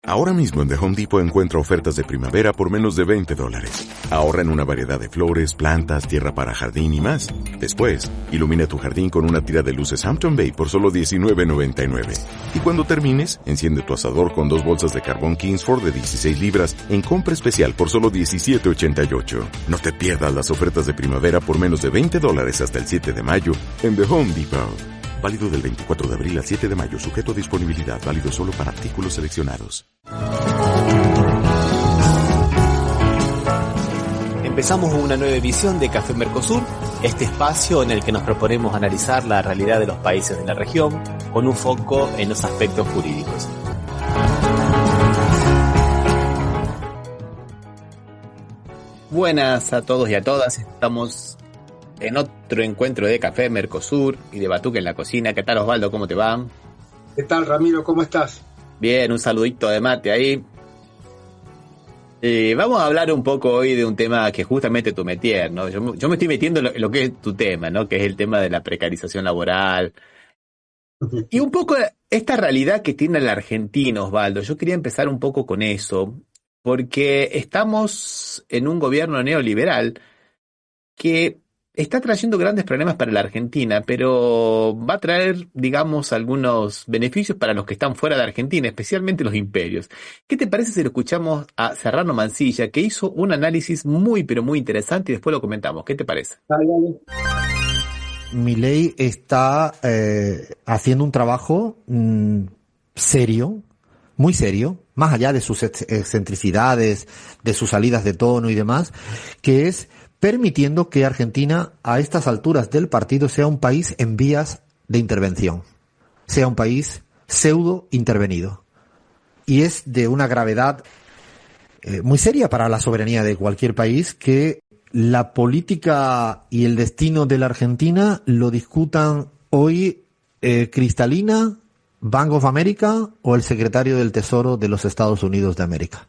Ahora mismo en The Home Depot encuentra ofertas de primavera por menos de $20. Ahorra en una variedad de flores, plantas, tierra para jardín y más. Después, ilumina tu jardín con una tira de luces Hampton Bay por solo $19.99. Y cuando termines, enciende tu asador con 2 bolsas de carbón Kingsford de 16 libras en compra especial por solo $17.88. No te pierdas las ofertas de primavera por menos de $20 hasta el 7 de mayo en The Home Depot. Válido del 24 de abril al 7 de mayo, sujeto a disponibilidad, válido solo para artículos seleccionados. Empezamos una nueva edición de Café Mercosur, este espacio en el que nos proponemos analizar la realidad de los países de la región con un foco en los aspectos jurídicos. Buenas a todos y a todas, estamos en otro encuentro de Café Mercosur y de Batuque en la cocina. ¿Qué tal, Osvaldo? ¿Cómo te va? ¿Qué tal, Ramiro? ¿Cómo estás? Bien, un saludito de mate ahí. Vamos a hablar un poco hoy de un tema que justamente tu métier, ¿no? Yo me estoy metiendo en lo que es tu tema, ¿no? Que es el tema de la precarización laboral. Y un poco esta realidad que tiene el argentino, Osvaldo. Yo quería empezar un poco con eso, porque estamos en un gobierno neoliberal que está trayendo grandes problemas para la Argentina, pero va a traer, digamos, algunos beneficios para los que están fuera de Argentina, especialmente los imperios. ¿Qué te parece si lo escuchamos a Serrano Mansilla, que hizo un análisis muy, pero muy interesante y después lo comentamos? ¿Qué te parece? Dale. Milei está haciendo un trabajo serio, muy serio, más allá de sus excentricidades, de sus salidas de tono y demás, que es permitiendo que Argentina, a estas alturas del partido, sea un país en vías de intervención, sea un país pseudo intervenido. Y es de una gravedad muy seria para la soberanía de cualquier país que la política y el destino de la Argentina lo discutan hoy Cristalina, Bank of America o el secretario del Tesoro de los Estados Unidos de América.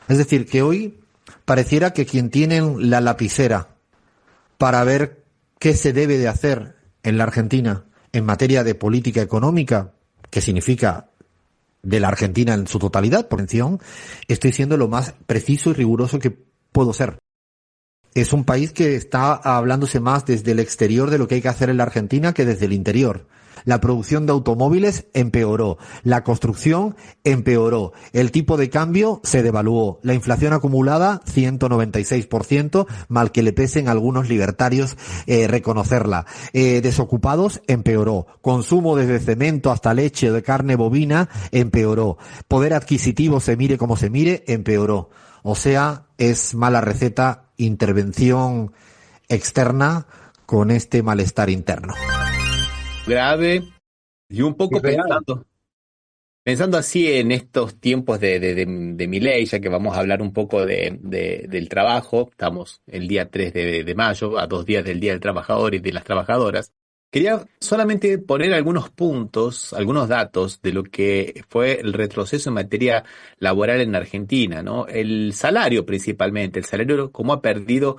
Es decir, que hoy pareciera que quien tiene la lapicera para ver qué se debe de hacer en la Argentina en materia de política económica, que significa de la Argentina en su totalidad, por mención, estoy siendo lo más preciso y riguroso que puedo ser. Es un país que está hablándose más desde el exterior de lo que hay que hacer en la Argentina que desde el interior. La producción de automóviles empeoró, la construcción empeoró, el tipo de cambio se devaluó, la inflación acumulada 196%, mal que le pesen a algunos libertarios reconocerla. Desocupados empeoró, consumo desde cemento hasta leche de carne bovina empeoró, poder adquisitivo se mire como se mire empeoró. O sea, es mala receta, intervención externa con este malestar interno. Grave y un poco pensando así en estos tiempos de Milei, ya que vamos a hablar un poco del trabajo. Estamos el día 3 de mayo, a 2 días del Día del Trabajador y de las Trabajadoras. Quería solamente poner algunos puntos, algunos datos de lo que fue el retroceso en materia laboral en Argentina, ¿no? El salario principalmente, el salario como ha perdido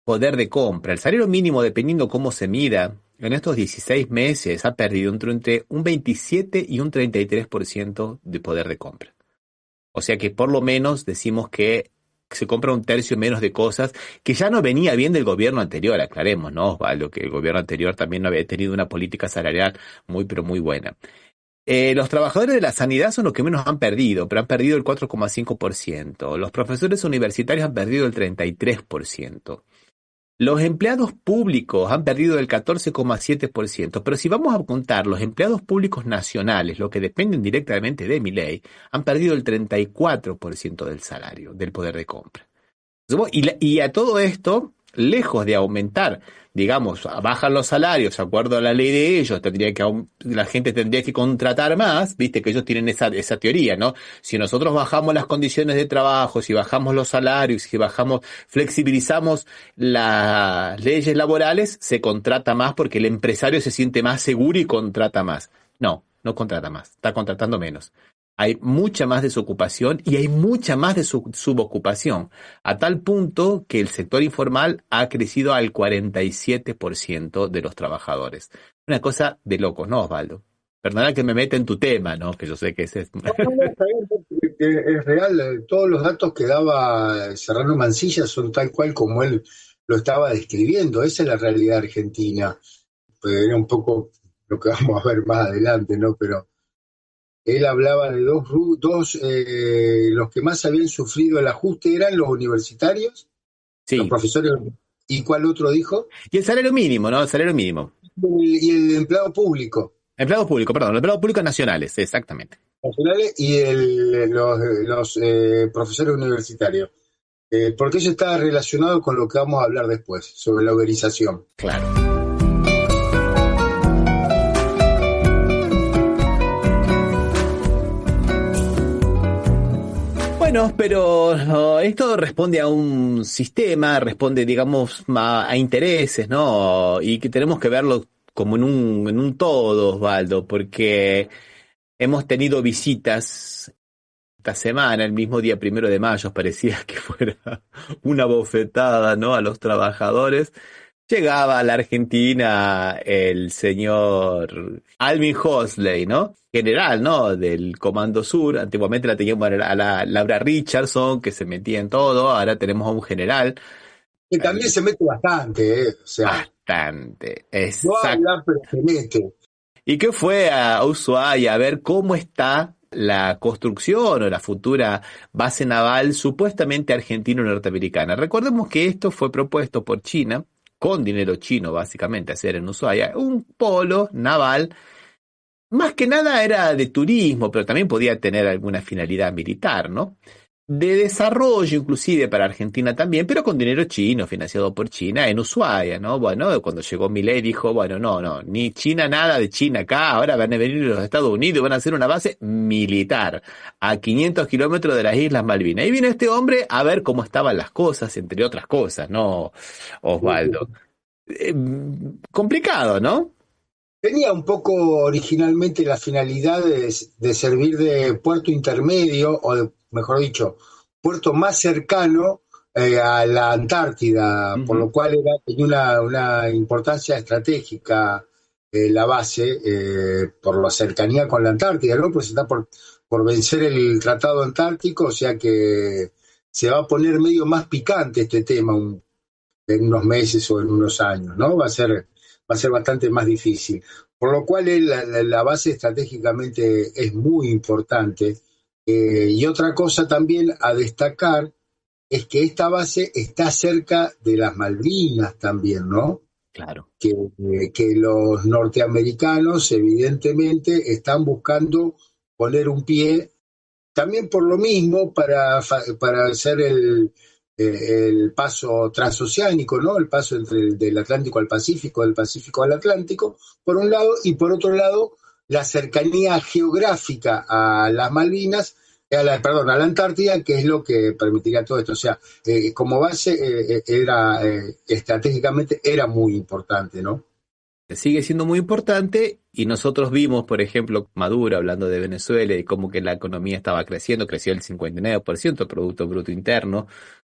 poder de compra. El salario mínimo, dependiendo cómo se mida, en estos 16 meses ha perdido entre un 27 y un 33% de poder de compra. O sea que por lo menos decimos que se compra un tercio menos de cosas, que ya no venía bien del gobierno anterior, aclaremos, ¿no, Osvaldo? Que el gobierno anterior también no había tenido una política salarial muy, pero muy buena. Los trabajadores de la sanidad son los que menos han perdido, pero han perdido el 4,5%. Los profesores universitarios han perdido el 33%. Los empleados públicos han perdido el 14,7%, pero si vamos a contar los empleados públicos nacionales, los que dependen directamente de Milei, han perdido el 34% del salario, del poder de compra. Y a todo esto, lejos de aumentar, digamos, bajan los salarios, de acuerdo a la ley de ellos, la gente tendría que contratar más, viste que ellos tienen esa teoría, ¿no? Si nosotros bajamos las condiciones de trabajo, si bajamos los salarios, si flexibilizamos las leyes laborales, se contrata más porque el empresario se siente más seguro y contrata más. No contrata más, está contratando menos. Hay mucha más desocupación y hay mucha más de subocupación, a tal punto que el sector informal ha crecido al 47% de los trabajadores. Una cosa de locos, ¿no, Osvaldo? Perdona que me meta en tu tema, ¿no? Que yo sé que ese es... Está bien, porque es real, todos los datos que daba Serrano Mansilla son tal cual como él lo estaba describiendo. Esa es la realidad argentina. Era un poco lo que vamos a ver más adelante, ¿no? Pero él hablaba de los que más habían sufrido el ajuste eran los universitarios, los Sí. profesores. ¿Y cuál otro dijo? Y el salario mínimo, ¿no? El salario mínimo. Y el empleado público. Empleados públicos, perdón, los empleados públicos nacionales, exactamente. Nacionales y los profesores universitarios. Porque eso está relacionado con lo que vamos a hablar después, sobre la uberización. Claro. Bueno, pero no, esto responde a un sistema, responde, digamos, a intereses, ¿no? Y que tenemos que verlo como en un todo, Osvaldo, porque hemos tenido visitas esta semana, el mismo día 1 de mayo, parecía que fuera una bofetada, ¿no? A los trabajadores. Llegaba a la Argentina el señor Alvin Hosley, ¿no? General, ¿no? Del Comando Sur. Antiguamente la teníamos a la Laura Richardson, que se metía en todo. Ahora tenemos a un general. Que también se mete bastante, o sea, Bastante. no Exacto. habla, pero se mete. Y que fue a Ushuaia a ver cómo está la construcción o la futura base naval supuestamente argentino-norteamericana. Recordemos que esto fue propuesto por China, con dinero chino básicamente, hacer en Ushuaia un polo naval. Más que nada era de turismo, pero también podía tener alguna finalidad militar, ¿no? De desarrollo inclusive para Argentina también, pero con dinero chino, financiado por China en Ushuaia, ¿no? Bueno, cuando llegó Milei dijo, bueno, no, ni China, nada de China acá, ahora van a venir los Estados Unidos y van a hacer una base militar a 500 kilómetros de las Islas Malvinas. Y vino este hombre a ver cómo estaban las cosas, entre otras cosas, ¿no, Osvaldo? Complicado, ¿no? Tenía un poco originalmente la finalidad de servir de puerto intermedio, mejor dicho, puerto más cercano a la Antártida, por lo cual tenía una importancia estratégica la base, por la cercanía con la Antártida, ¿no? Pues está por vencer el Tratado Antártico, o sea que se va a poner medio más picante este tema en unos meses o en unos años, ¿no? Va a ser bastante más difícil. Por lo cual la base estratégicamente es muy importante. Y otra cosa también a destacar es que esta base está cerca de las Malvinas también, ¿no? Claro. Que los norteamericanos evidentemente están buscando poner un pie, también por lo mismo, para hacer el paso transoceánico, ¿no? El paso del Atlántico al Pacífico, del Pacífico al Atlántico, por un lado, y por otro lado, la cercanía geográfica a las Malvinas, a la Antártida, que es lo que permitiría todo esto. O sea, como base estratégicamente era muy importante, ¿no? Sigue siendo muy importante y nosotros vimos, por ejemplo, Maduro hablando de Venezuela y cómo que la economía estaba creciendo, creció el 59% el Producto Bruto Interno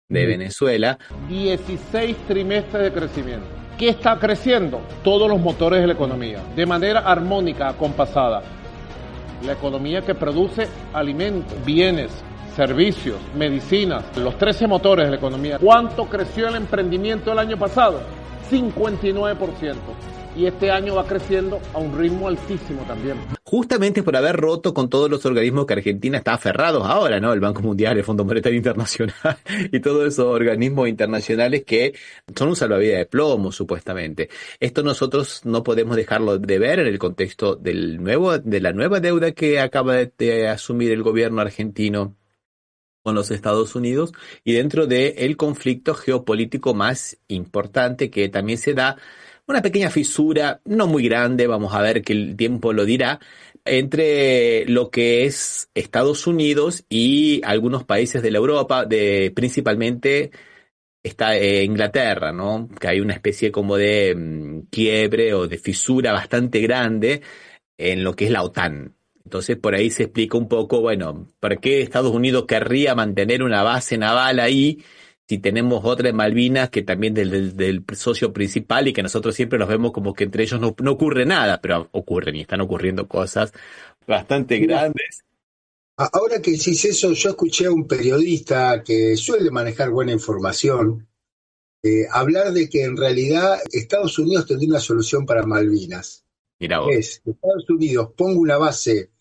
de Venezuela. 16 trimestres de crecimiento. ¿Qué está creciendo? Todos los motores de la economía, de manera armónica, acompasada. La economía que produce alimentos, bienes, servicios, medicinas, los 13 motores de la economía. ¿Cuánto creció el emprendimiento el año pasado? 59%. Y este año va creciendo a un ritmo altísimo también. Justamente por haber roto con todos los organismos que Argentina está aferrados ahora, ¿no? El Banco Mundial, el Fondo Monetario Internacional y todos esos organismos internacionales que son un salvavidas de plomo, supuestamente. Esto nosotros no podemos dejarlo de ver en el contexto de la nueva deuda que acaba de asumir el gobierno argentino con los Estados Unidos y dentro del conflicto geopolítico más importante que también se da una pequeña fisura, no muy grande, vamos a ver que el tiempo lo dirá, entre lo que es Estados Unidos y algunos países de la Europa, principalmente está Inglaterra, ¿no? Que hay una especie como de quiebre o de fisura bastante grande en lo que es la OTAN. Entonces por ahí se explica un poco, bueno, ¿por qué Estados Unidos querría mantener una base naval ahí si tenemos otra de Malvinas que también del socio principal y que nosotros siempre nos vemos como que entre ellos no ocurre nada, pero ocurren y están ocurriendo cosas bastante grandes. Ahora que decís eso, yo escuché a un periodista que suele manejar buena información hablar de que en realidad Estados Unidos tendría una solución para Malvinas. Mirá vos. Es que Estados Unidos ponga una base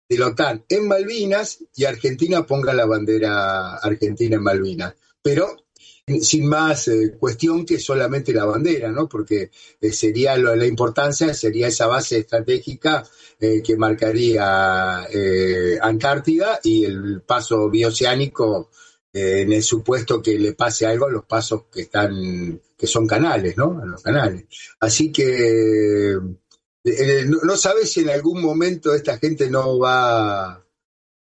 de la OTAN en Malvinas y Argentina ponga la bandera argentina en Malvinas. Pero sin más cuestión que solamente la bandera, ¿no? Porque sería la importancia, sería esa base estratégica que marcaría Antártida y el paso bioceánico en el supuesto que le pase algo a los pasos que son canales, ¿no? A los canales. Así que no sabes si en algún momento esta gente no va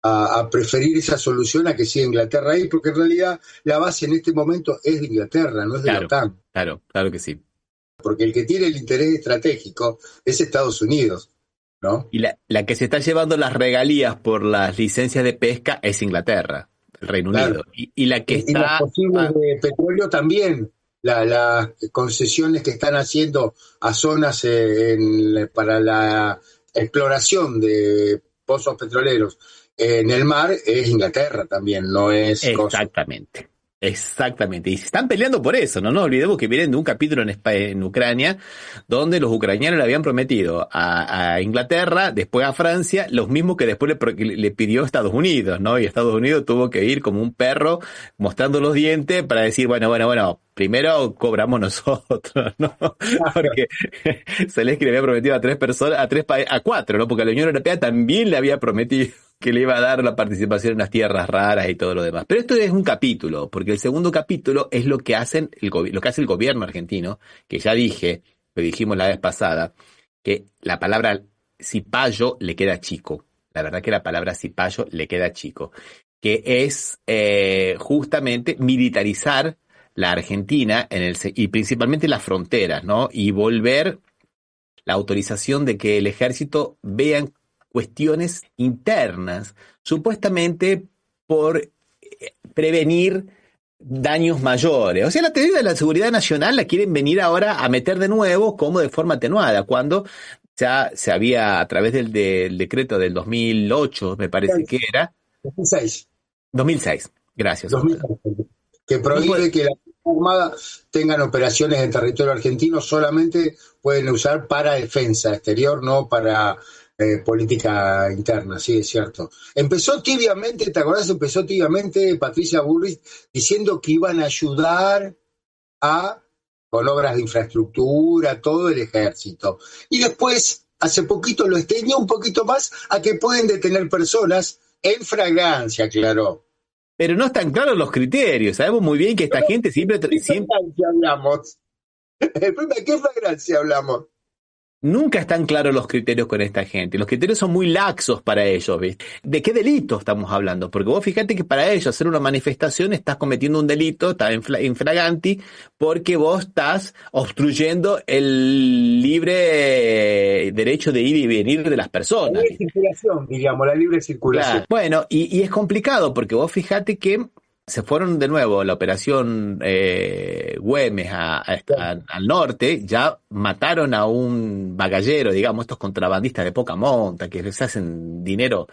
a preferir esa solución a que siga Inglaterra ahí, porque en realidad la base en este momento es de Inglaterra, no es de la OTAN. Claro que sí. Porque el que tiene el interés estratégico es Estados Unidos, ¿no? Y la que se está llevando las regalías por las licencias de pesca es Inglaterra, el Reino Unido. Y la que está... Y los posibles de petróleo también. Las concesiones que están haciendo a zonas para la exploración de pozos petroleros en el mar es Inglaterra también, no es... Exactamente. Y se están peleando por eso, no nos olvidemos que vienen de un capítulo en Ucrania, donde los ucranianos le habían prometido a Inglaterra, después a Francia, los mismos que después le pidió Estados Unidos, ¿no? Y Estados Unidos tuvo que ir como un perro mostrando los dientes para decir, bueno, primero cobramos nosotros, ¿no? Porque Zelensky le había prometido a 4, ¿no? Porque a la Unión Europea también le había prometido que le iba a dar la participación en las tierras raras y todo lo demás. Pero esto es un capítulo, porque el segundo capítulo es lo que hace el gobierno argentino, que ya lo dijimos la vez pasada, que la palabra cipayo le queda chico. La verdad que la palabra cipayo le queda chico. Que es justamente militarizar la Argentina y principalmente las fronteras, ¿no? Y volver la autorización de que el ejército vean cuestiones internas, supuestamente por prevenir daños mayores. O sea, la teoría de la seguridad nacional la quieren venir ahora a meter de nuevo como de forma atenuada, cuando ya se había, a través del decreto del 2008, me parece que era... 2006, gracias. 2006, que prohíbe que las Fuerzas Armadas tengan operaciones en territorio argentino, solamente pueden usar para defensa exterior, no para... política interna, sí, es cierto. Empezó tibiamente, ¿te acordás? Empezó tibiamente Patricia Bullrich diciendo que iban a ayudar con obras de infraestructura, todo el ejército. Y después, hace poquito lo extendió un poquito más a que pueden detener personas en flagrancia, aclaró. Pero no están claros los criterios. Sabemos muy bien que esta gente siempre... ¿De qué flagrancia hablamos? ¿De qué flagrancia hablamos? Nunca están claros los criterios con esta gente. Los criterios son muy laxos para ellos, ¿viste? ¿De qué delito estamos hablando? Porque vos fíjate que para ellos hacer una manifestación estás cometiendo un delito, estás en flagranti, porque vos estás obstruyendo el libre derecho de ir y venir de las personas. La libre circulación, diríamos, la libre circulación. Claro. Bueno, y es complicado porque vos fíjate que se fueron de nuevo la operación Güemes al norte, ya mataron a un bagallero, digamos, estos contrabandistas de poca monta, que les hacen dinero.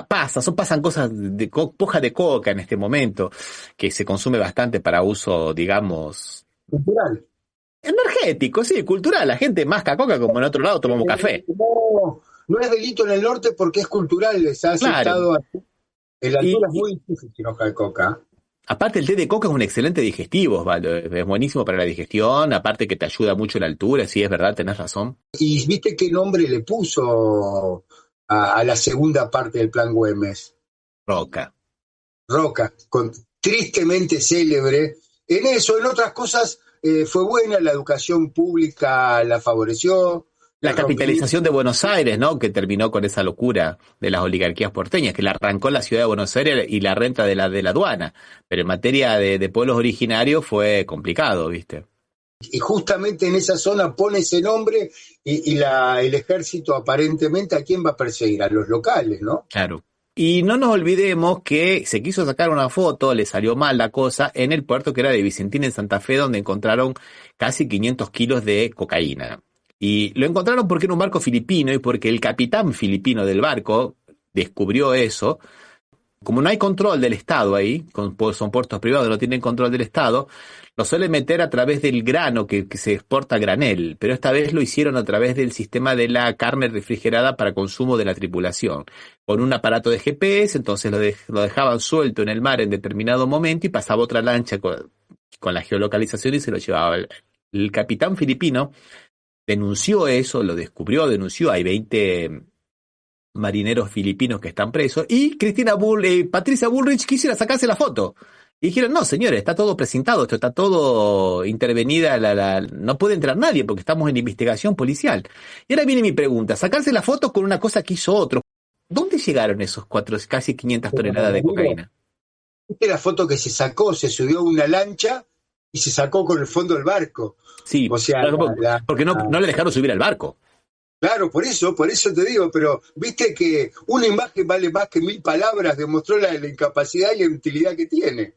Pasan cosas de hoja de coca en este momento, que se consume bastante para uso, digamos... cultural. Energético, sí, cultural. La gente masca coca como en otro lado tomamos café. No es delito en el norte porque es cultural, les ha aceptado... Claro. En la altura es muy difícil hoja de coca. Aparte el té de coca es un excelente digestivo, Osvaldo. Es buenísimo para la digestión, aparte que te ayuda mucho la altura, sí, es verdad, tenés razón. ¿Y viste qué nombre le puso a la segunda parte del Plan Güemes? Roca, tristemente célebre. En eso, en otras cosas, fue buena, la educación pública la favoreció. La capitalización de Buenos Aires, ¿no? Que terminó con esa locura de las oligarquías porteñas, que la arrancó la ciudad de Buenos Aires y la renta de la aduana. Pero en materia de pueblos originarios fue complicado, ¿viste? Y justamente en esa zona pone ese nombre y el ejército aparentemente, ¿a quién va a perseguir? A los locales, ¿no? Claro. Y no nos olvidemos que se quiso sacar una foto, le salió mal la cosa, en el puerto que era de Vicentín en Santa Fe, donde encontraron casi 500 kilos de cocaína. Y lo encontraron porque era un barco filipino y porque el capitán filipino del barco descubrió eso. Como no hay control del Estado ahí, son puertos privados, no tienen control del Estado, lo suelen meter a través del grano que se exporta a granel, pero esta vez lo hicieron a través del sistema de la carne refrigerada para consumo de la tripulación. Con un aparato de GPS, entonces lo dejaban suelto en el mar en determinado momento y pasaba otra lancha con la geolocalización y se lo llevaba. El capitán filipino denunció eso, lo descubrió, hay 20 marineros filipinos que están presos, y Patricia Bullrich quisiera sacarse la foto. Y dijeron, no, señores, está todo precintado, esto está todo intervenida, no puede entrar nadie porque estamos en investigación policial. Y ahora viene mi pregunta, sacarse la foto con una cosa que hizo otro. ¿Dónde llegaron esos casi 500 toneladas de cocaína? Esta es la foto que se sacó, se subió a una lancha y se sacó con el fondo del barco. Sí, o sea, porque no le dejaron subir al barco. Claro, por eso te digo, pero viste que una imagen vale más que 1000 palabras, demostró la incapacidad y la utilidad que tiene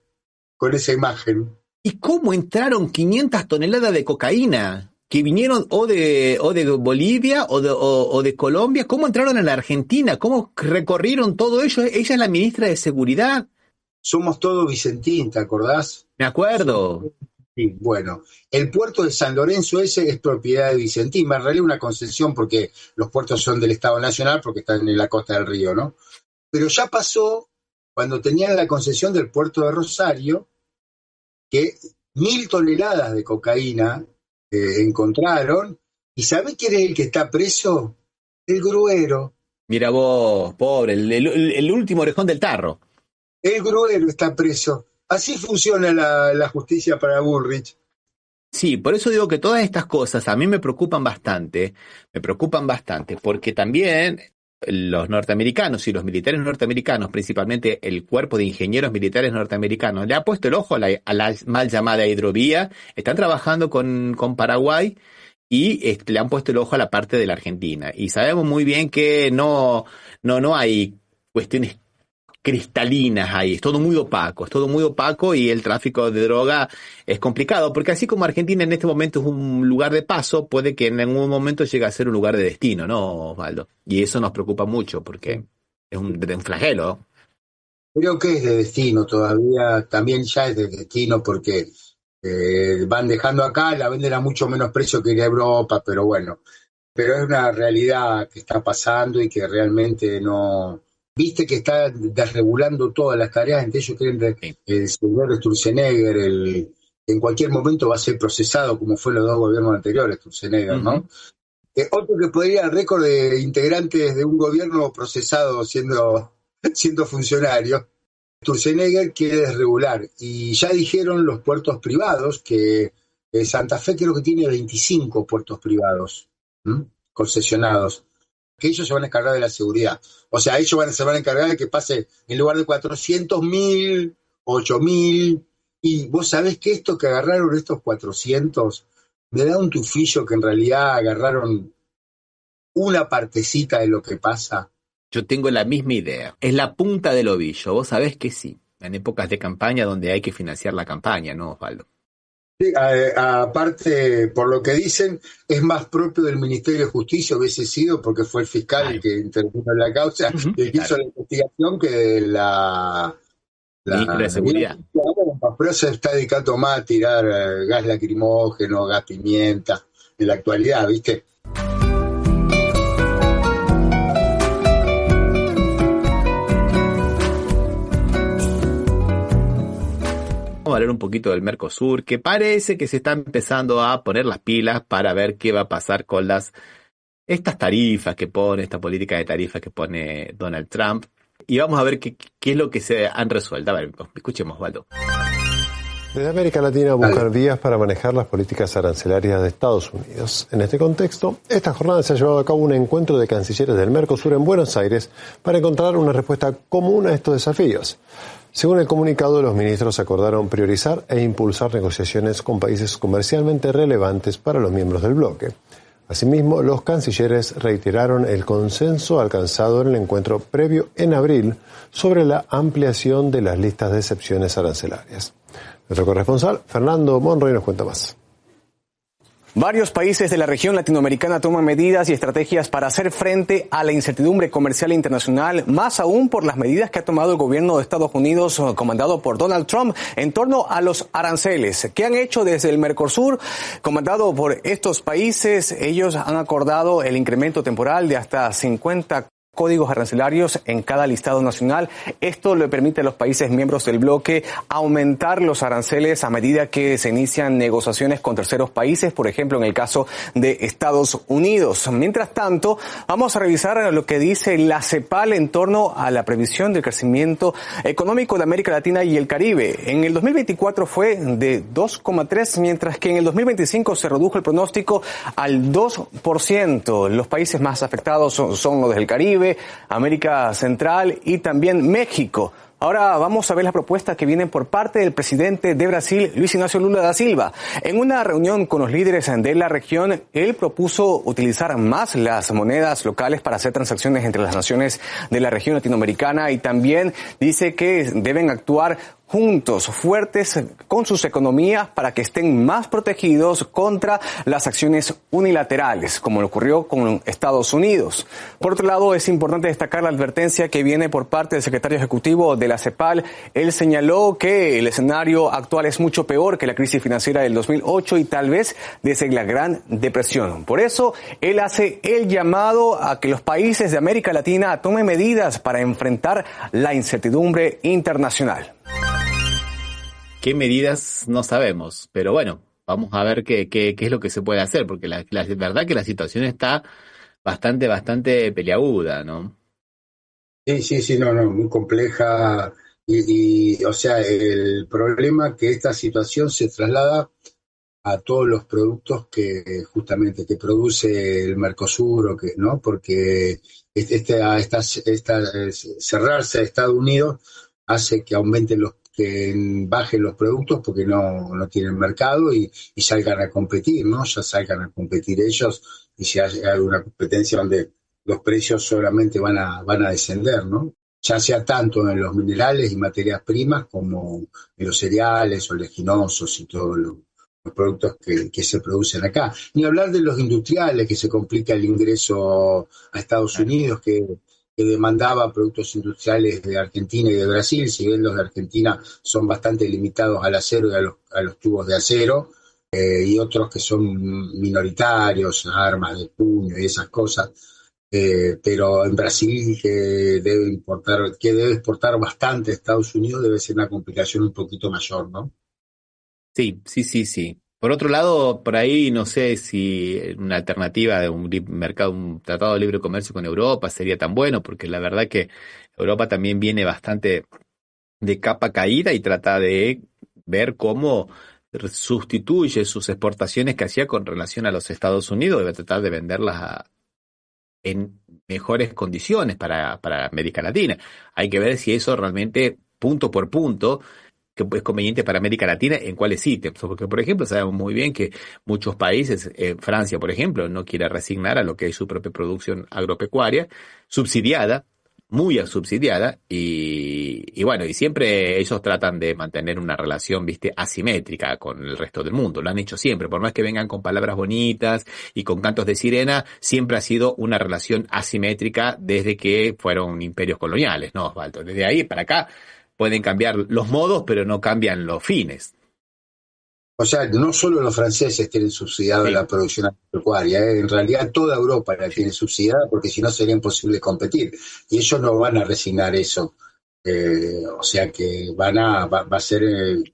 con esa imagen. ¿Y cómo entraron 500 toneladas de cocaína que vinieron o de Bolivia o de Colombia? ¿Cómo entraron a la Argentina? ¿Cómo recorrieron todo ello? Ella es la ministra de Seguridad. Somos todos Vicentín, ¿te acordás? Me acuerdo. Sí, bueno, el puerto de San Lorenzo ese es propiedad de Vicentín, en realidad una concesión porque los puertos son del Estado Nacional porque están en la costa del río, ¿no? Pero ya pasó cuando tenían la concesión del puerto de Rosario, que 1000 toneladas de cocaína encontraron, ¿y ¿sabés quién es el que está preso? El gruero. Mira vos, pobre, el último orejón del tarro. El gruero está preso. Así funciona la justicia para Bullrich. Sí, por eso digo que todas estas cosas a mí me preocupan bastante, porque también los norteamericanos y los militares norteamericanos, principalmente el cuerpo de ingenieros militares norteamericanos, le ha puesto el ojo a la mal llamada hidrovía, están trabajando con Paraguay y le han puesto el ojo a la parte de la Argentina. Y sabemos muy bien que no hay cuestiones cristalinas ahí, es todo muy opaco y el tráfico de droga es complicado, porque así como Argentina en este momento es un lugar de paso, puede que en algún momento llegue a ser un lugar de destino, ¿no, Osvaldo? Y eso nos preocupa mucho porque es un flagelo. Creo que es de destino todavía, también ya es de destino porque van dejando acá, la venden a mucho menos precio que en Europa, pero bueno, pero es una realidad que está pasando y que realmente no... Viste que está desregulando todas las tareas, entre ellos quieren el señor Sturzenegger, en cualquier momento va a ser procesado, como fue los 2 gobiernos anteriores, Sturzenegger, ¿no? Otro que podría el récord de integrantes de un gobierno procesado siendo funcionario. Sturzenegger quiere desregular, y ya dijeron los puertos privados que Santa Fe creo que tiene 25 puertos privados concesionados, que ellos se van a encargar de la seguridad. O sea, ellos se van a encargar de que pase en lugar de 400.000, 8.000. Y vos sabés que esto que agarraron estos 400, me da un tufillo que en realidad agarraron una partecita de lo que pasa. Yo tengo la misma idea. Es la punta del ovillo. Vos sabés que sí. En épocas de campaña donde hay que financiar la campaña, ¿no, Osvaldo? Sí, aparte, por lo que dicen, es más propio del Ministerio de Justicia, hubiese sido, porque fue el fiscal el que intervino en la causa, el que hizo la investigación, que de la Ministra de Seguridad. Pero se está dedicando más a tirar gas lacrimógeno, gas pimienta, en la actualidad, ¿viste? Vamos a hablar un poquito del Mercosur, que parece que se está empezando a poner las pilas para ver qué va a pasar con estas tarifas que pone, esta política de tarifas que pone Donald Trump. Y vamos a ver qué es lo que se han resuelto. A ver, escuchemos, Waldo. Desde América Latina buscan vías para manejar las políticas arancelarias de Estados Unidos. En este contexto, esta jornada se ha llevado a cabo un encuentro de cancilleres del Mercosur en Buenos Aires para encontrar una respuesta común a estos desafíos. Según el comunicado, los ministros acordaron priorizar e impulsar negociaciones con países comercialmente relevantes para los miembros del bloque. Asimismo, los cancilleres reiteraron el consenso alcanzado en el encuentro previo en abril sobre la ampliación de las listas de excepciones arancelarias. Nuestro corresponsal, Fernando Monroy, nos cuenta más. Varios países de la región latinoamericana toman medidas y estrategias para hacer frente a la incertidumbre comercial internacional, más aún por las medidas que ha tomado el gobierno de Estados Unidos, comandado por Donald Trump, en torno a los aranceles. ¿Qué han hecho desde el Mercosur? Comandado por estos países, ellos han acordado el incremento temporal de hasta 50 códigos arancelarios en cada listado nacional. Esto le permite a los países miembros del bloque aumentar los aranceles a medida que se inician negociaciones con terceros países, por ejemplo, en el caso de Estados Unidos. Mientras tanto, vamos a revisar lo que dice la CEPAL en torno a la previsión del crecimiento económico de América Latina y el Caribe. En el 2024 fue de 2,3, mientras que en el 2025 se redujo el pronóstico al 2%. Los países más afectados son los del Caribe, América Central y también México. Ahora vamos a ver las propuestas que vienen por parte del presidente de Brasil, Luis Ignacio Lula da Silva. En una reunión con los líderes de la región, él propuso utilizar más las monedas locales para hacer transacciones entre las naciones de la región latinoamericana y también dice que deben actuar juntos, fuertes con sus economías para que estén más protegidos contra las acciones unilaterales, como le ocurrió con Estados Unidos. Por otro lado, es importante destacar la advertencia que viene por parte del secretario ejecutivo de la CEPAL. Él señaló que el escenario actual es mucho peor que la crisis financiera del 2008 y tal vez desde la Gran Depresión. Por eso, él hace el llamado a que los países de América Latina tomen medidas para enfrentar la incertidumbre internacional. ¿Qué medidas? No sabemos, pero bueno, vamos a ver qué es lo que se puede hacer, porque la verdad que la situación está bastante peliaguda, ¿no? Sí, no, muy compleja o sea, el problema es que esta situación se traslada a todos los productos que justamente que produce el Mercosur o que, ¿no? Porque cerrarse a Estados Unidos hace que bajen los productos porque no tienen mercado y salgan a competir, ¿no? Ya salgan a competir ellos y si hay una competencia donde los precios solamente van a descender, ¿no? Ya sea tanto en los minerales y materias primas como en los cereales, oleaginosos y todos los productos que se producen acá. Ni hablar de los industriales, que se complica el ingreso a Estados Unidos, que demandaba productos industriales de Argentina y de Brasil, si bien los de Argentina son bastante limitados al acero y a los tubos de acero, y otros que son minoritarios, armas de puño y esas cosas, pero en Brasil, que debe exportar bastante a Estados Unidos, debe ser una complicación un poquito mayor, ¿no? Sí. Por otro lado, por ahí no sé si una alternativa de un tratado de libre comercio con Europa sería tan bueno, porque la verdad que Europa también viene bastante de capa caída y trata de ver cómo sustituye sus exportaciones que hacía con relación a los Estados Unidos, debe tratar de venderlas en mejores condiciones para América Latina. Hay que ver si eso realmente, punto por punto, que es conveniente para América Latina en cuáles ítems. Porque, por ejemplo, sabemos muy bien que muchos países, Francia, por ejemplo, no quiere resignar a lo que es su propia producción agropecuaria, subsidiada, muy subsidiada, y bueno, y siempre ellos tratan de mantener una relación, asimétrica con el resto del mundo. Lo han hecho siempre, por más que vengan con palabras bonitas y con cantos de sirena, siempre ha sido una relación asimétrica desde que fueron imperios coloniales, ¿no, Osvaldo? Desde ahí para acá pueden cambiar los modos, pero no cambian los fines. O sea, no solo los franceses tienen subsidiada la producción agropecuaria, en realidad toda Europa la tiene subsidiada porque si no sería imposible competir. Y ellos no van a resignar eso. O sea que va a ser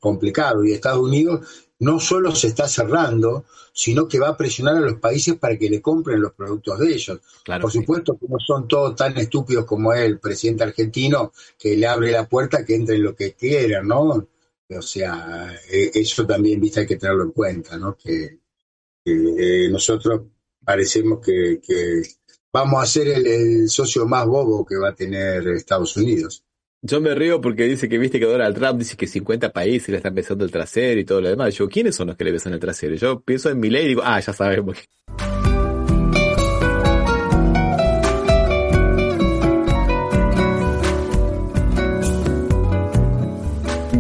complicado. Y Estados Unidos no solo se está cerrando, sino que va a presionar a los países para que le compren los productos de ellos. Claro, por supuesto que no son todos tan estúpidos como el presidente argentino, que le abre la puerta que entren lo que quieran, ¿no? O sea, eso también, hay que tenerlo en cuenta, ¿no? Que nosotros parecemos que vamos a ser el socio más bobo que va a tener Estados Unidos. Yo me río porque dice que que Donald Trump dice que 50 países le están besando el trasero y todo lo demás. Yo, ¿quiénes son los que le besan el trasero? Yo pienso en Milei y digo, ya sabemos.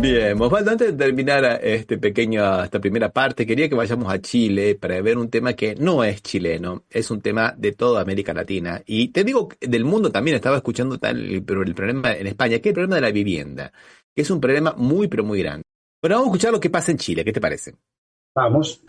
Bien, Osvaldo, antes de terminar esta primera parte, quería que vayamos a Chile para ver un tema que no es chileno, es un tema de toda América Latina. Y te digo, del mundo también estaba escuchando el problema en España, que es el problema de la vivienda, que es un problema muy, pero muy grande. Bueno, vamos a escuchar lo que pasa en Chile, ¿qué te parece? Vamos.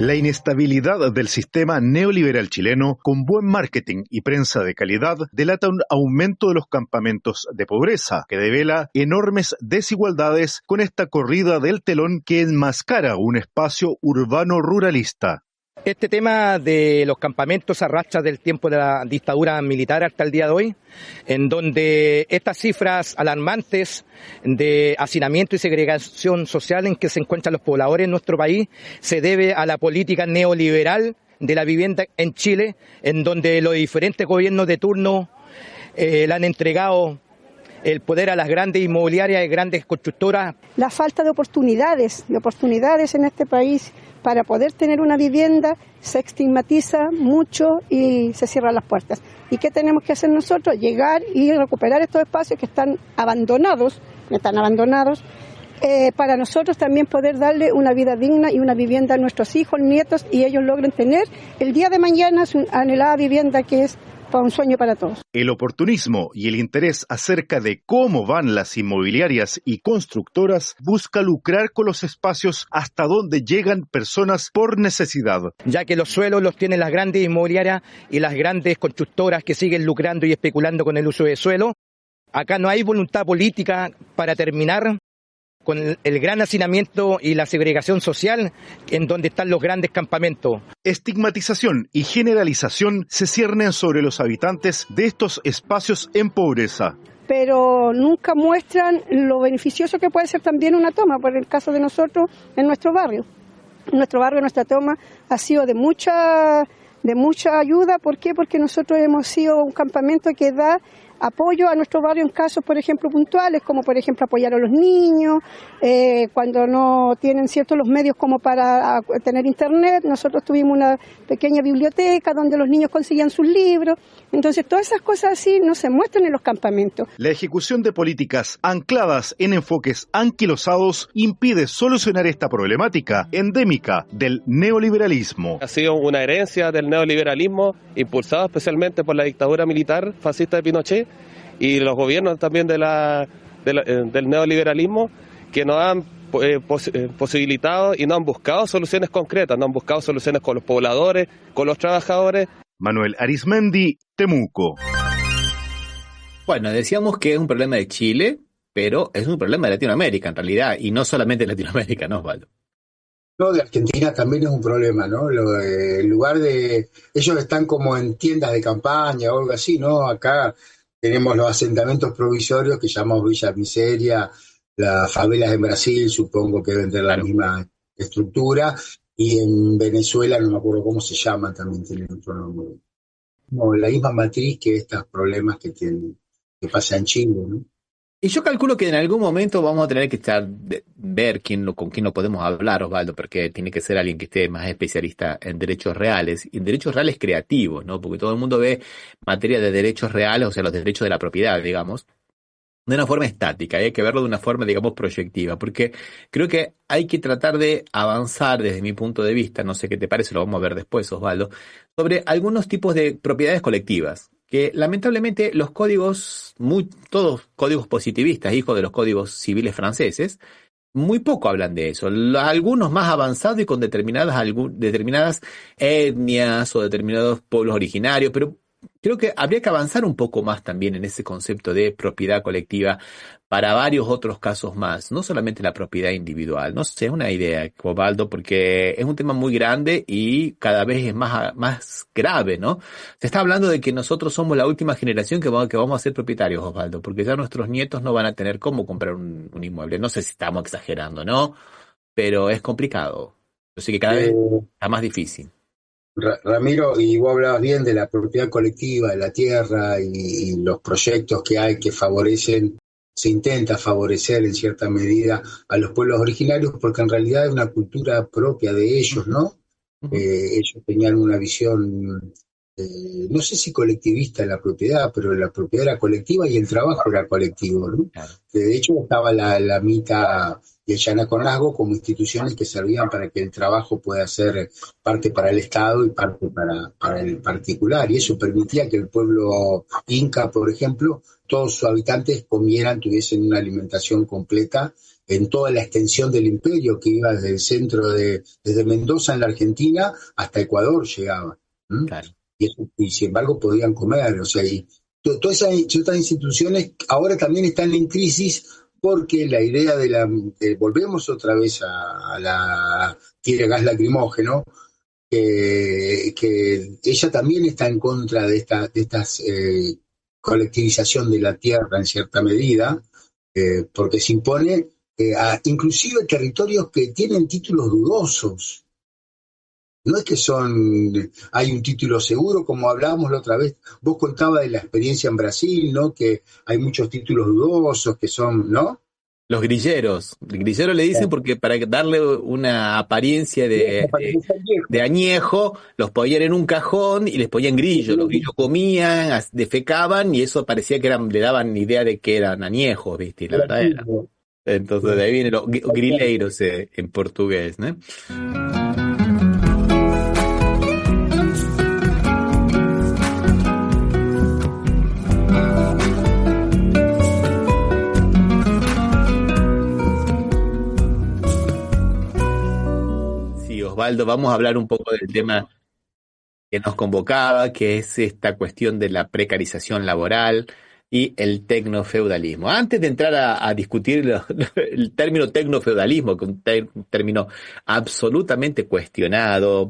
La inestabilidad del sistema neoliberal chileno, con buen marketing y prensa de calidad, delata un aumento de los campamentos de pobreza, que devela enormes desigualdades con esta corrida del telón que enmascara un espacio urbano ruralista. Este tema de los campamentos arrastra del tiempo de la dictadura militar hasta el día de hoy, en donde estas cifras alarmantes de hacinamiento y segregación social en que se encuentran los pobladores en nuestro país se debe a la política neoliberal de la vivienda en Chile, en donde los diferentes gobiernos de turno le han entregado el poder a las grandes inmobiliarias y grandes constructoras. La falta de oportunidades en este país para poder tener una vivienda se estigmatiza mucho y se cierran las puertas. ¿Y qué tenemos que hacer nosotros? Llegar y recuperar estos espacios que están abandonados, para nosotros también poder darle una vida digna y una vivienda a nuestros hijos, nietos, y ellos logren tener el día de mañana su anhelada vivienda, que es un sueño para todos. El oportunismo y el interés acerca de cómo van las inmobiliarias y constructoras busca lucrar con los espacios hasta donde llegan personas por necesidad. Ya que los suelos los tienen las grandes inmobiliarias y las grandes constructoras que siguen lucrando y especulando con el uso de suelo. Acá no hay voluntad política para terminar con el gran hacinamiento y la segregación social en donde están los grandes campamentos. Estigmatización y generalización se ciernen sobre los habitantes de estos espacios en pobreza. Pero nunca muestran lo beneficioso que puede ser también una toma, por el caso de nosotros en nuestro barrio. En nuestro barrio, nuestra toma ha sido de mucha ayuda. ¿Por qué? Porque nosotros hemos sido un campamento que da apoyo a nuestro barrio en casos, por ejemplo, puntuales, como por ejemplo apoyar a los niños, cuando no tienen ciertos los medios como para tener internet. Nosotros tuvimos una pequeña biblioteca donde los niños conseguían sus libros. Entonces todas esas cosas así no se muestran en los campamentos. La ejecución de políticas ancladas en enfoques anquilosados impide solucionar esta problemática endémica del neoliberalismo. Ha sido una herencia del neoliberalismo impulsado especialmente por la dictadura militar fascista de Pinochet y los gobiernos también del neoliberalismo, que nos han posibilitado y no han buscado soluciones concretas, no han buscado soluciones con los pobladores, con los trabajadores. Manuel Arismendi, Temuco. Bueno, decíamos que es un problema de Chile, pero es un problema de Latinoamérica en realidad, y no solamente de Latinoamérica, ¿no, Osvaldo? No, de Argentina también es un problema, ¿no? En lugar de... Ellos están como en tiendas de campaña o algo así, ¿no? Acá tenemos los asentamientos provisorios que llamamos Villa Miseria, las favelas en Brasil, supongo que deben tener la misma estructura, y en Venezuela, no me acuerdo cómo se llaman, también tienen otro nombre. No, la misma matriz que estos problemas que pasa en Chile, ¿no? Y yo calculo que en algún momento vamos a tener que ver con quién lo podemos hablar, Osvaldo, porque tiene que ser alguien que esté más especialista en derechos reales, y en derechos reales creativos, ¿no? Porque todo el mundo ve materia de derechos reales, o sea, los derechos de la propiedad, digamos, de una forma estática, y hay que verlo de una forma, digamos, proyectiva, porque creo que hay que tratar de avanzar desde mi punto de vista, no sé qué te parece, lo vamos a ver después, Osvaldo, sobre algunos tipos de propiedades colectivas, que lamentablemente los códigos, todos códigos positivistas, hijos de los códigos civiles franceses, muy poco hablan de eso. Algunos más avanzados y con determinadas etnias o determinados pueblos originarios, pero creo que habría que avanzar un poco más también en ese concepto de propiedad colectiva para varios otros casos más, no solamente la propiedad individual. No sé, es una idea, Osvaldo, porque es un tema muy grande y cada vez es más grave, ¿no? Se está hablando de que nosotros somos la última generación que vamos a ser propietarios, Osvaldo, porque ya nuestros nietos no van a tener cómo comprar un inmueble. No sé si estamos exagerando, ¿no? Pero es complicado. Así que cada vez está más difícil. Ramiro, y vos hablabas bien de la propiedad colectiva, de la tierra y los proyectos que hay que se intenta favorecer en cierta medida a los pueblos originarios, porque en realidad es una cultura propia de ellos, ¿no? Ellos tenían una visión no sé si colectivista la propiedad, pero la propiedad era colectiva y el trabajo era colectivo, ¿no? Claro. De hecho estaba la MITA y el Yanaconazgo como instituciones que servían para que el trabajo pueda ser parte para el Estado y parte para el particular, y eso permitía que el pueblo inca, por ejemplo, todos sus habitantes comieran, tuviesen una alimentación completa en toda la extensión del imperio, que iba desde el centro desde Mendoza en la Argentina hasta Ecuador llegaba. Claro. Y sin embargo podían comer, o sea, y todas esas instituciones ahora también están en crisis porque la idea volvemos otra vez a la tira de gas lacrimógeno, que ella también está en contra de estas colectivización de la tierra en cierta medida, porque se impone inclusive territorios que tienen títulos dudosos. No es que hay un título seguro, como hablábamos la otra vez, vos contabas de la experiencia en Brasil, ¿no? Que hay muchos títulos dudosos que son, ¿no? Los grilleros le dicen porque para darle una apariencia de añejo, los ponían en un cajón y les ponían grillos. Los grillos comían, defecaban y eso parecía que le daban idea de que eran añejos, ¿viste? Y la verdad era. Entonces de ahí vienen los grileiros en portugués, ¿no? Osvaldo, vamos a hablar un poco del tema que nos convocaba, que es esta cuestión de la precarización laboral y el tecnofeudalismo. Antes de entrar a discutir el término tecnofeudalismo, que es un término absolutamente cuestionado,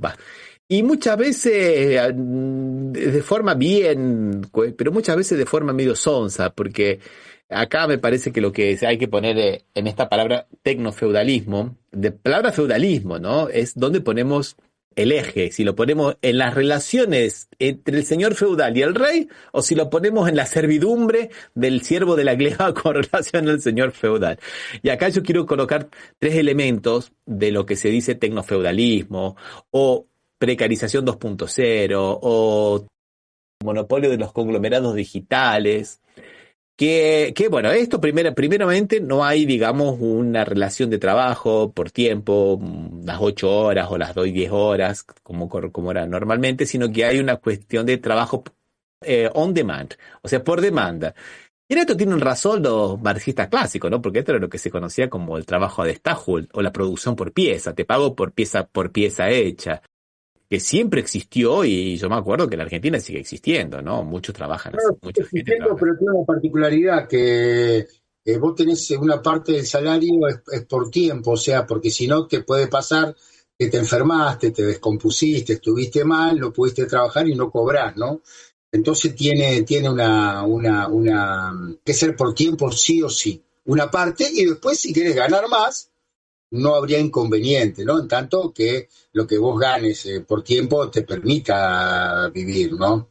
y muchas veces de forma bien, pero muchas veces de forma medio sonsa, porque acá me parece que lo que hay que poner en esta palabra tecnofeudalismo, de palabra feudalismo, ¿no? Es donde ponemos el eje, si lo ponemos en las relaciones entre el señor feudal y el rey, o si lo ponemos en la servidumbre del siervo de la gleba con relación al señor feudal. Y acá yo quiero colocar 3 elementos de lo que se dice tecnofeudalismo, o precarización 2.0, o monopolio de los conglomerados digitales. Que bueno, esto primeramente no hay, digamos, una relación de trabajo por tiempo, las 8 horas o las 10 horas, como era normalmente, sino que hay una cuestión de trabajo on demand, o sea, por demanda. Y en esto tienen razón los marxistas clásicos, ¿no? Porque esto era lo que se conocía como el trabajo a destajo o la producción por pieza, te pago por pieza hecha, que siempre existió, y yo me acuerdo que en la Argentina sigue existiendo, ¿no? Muchos trabajan así, mucha gente trabaja. Pero tiene una particularidad que vos tenés una parte del salario es por tiempo, o sea, porque si no te puede pasar que te enfermaste, te descompusiste, estuviste mal, no pudiste trabajar y no cobrás, ¿no? Entonces tiene una que ser por tiempo sí o sí, una parte, y después si querés ganar más, no habría inconveniente, ¿no? En tanto que lo que vos ganes por tiempo te permita vivir, ¿no?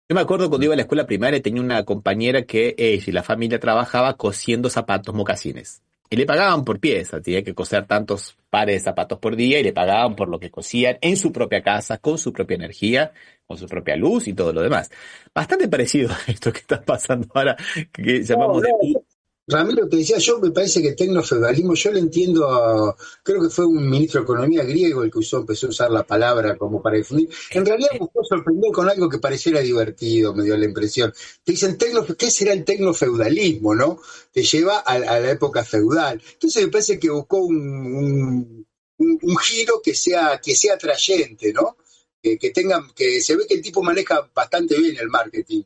Yo me acuerdo cuando iba a la escuela primaria tenía una compañera que ella y la familia trabajaba cosiendo zapatos, mocasines. Y le pagaban por pieza, tenía que coser tantos pares de zapatos por día y le pagaban por lo que cosían en su propia casa, con su propia energía, con su propia luz y todo lo demás. Bastante parecido a esto que está pasando ahora, que llamamos Ramiro, te decía yo, me parece que tecnofeudalismo, yo lo entiendo, creo que fue un ministro de Economía griego el que empezó a usar la palabra como para difundir. En realidad buscó sorprender con algo que pareciera divertido, me dio la impresión. Te dicen, ¿qué será el tecnofeudalismo, no? Te lleva a la época feudal. Entonces me parece que buscó un giro que sea atrayente, ¿no? Que se ve que el tipo maneja bastante bien el marketing.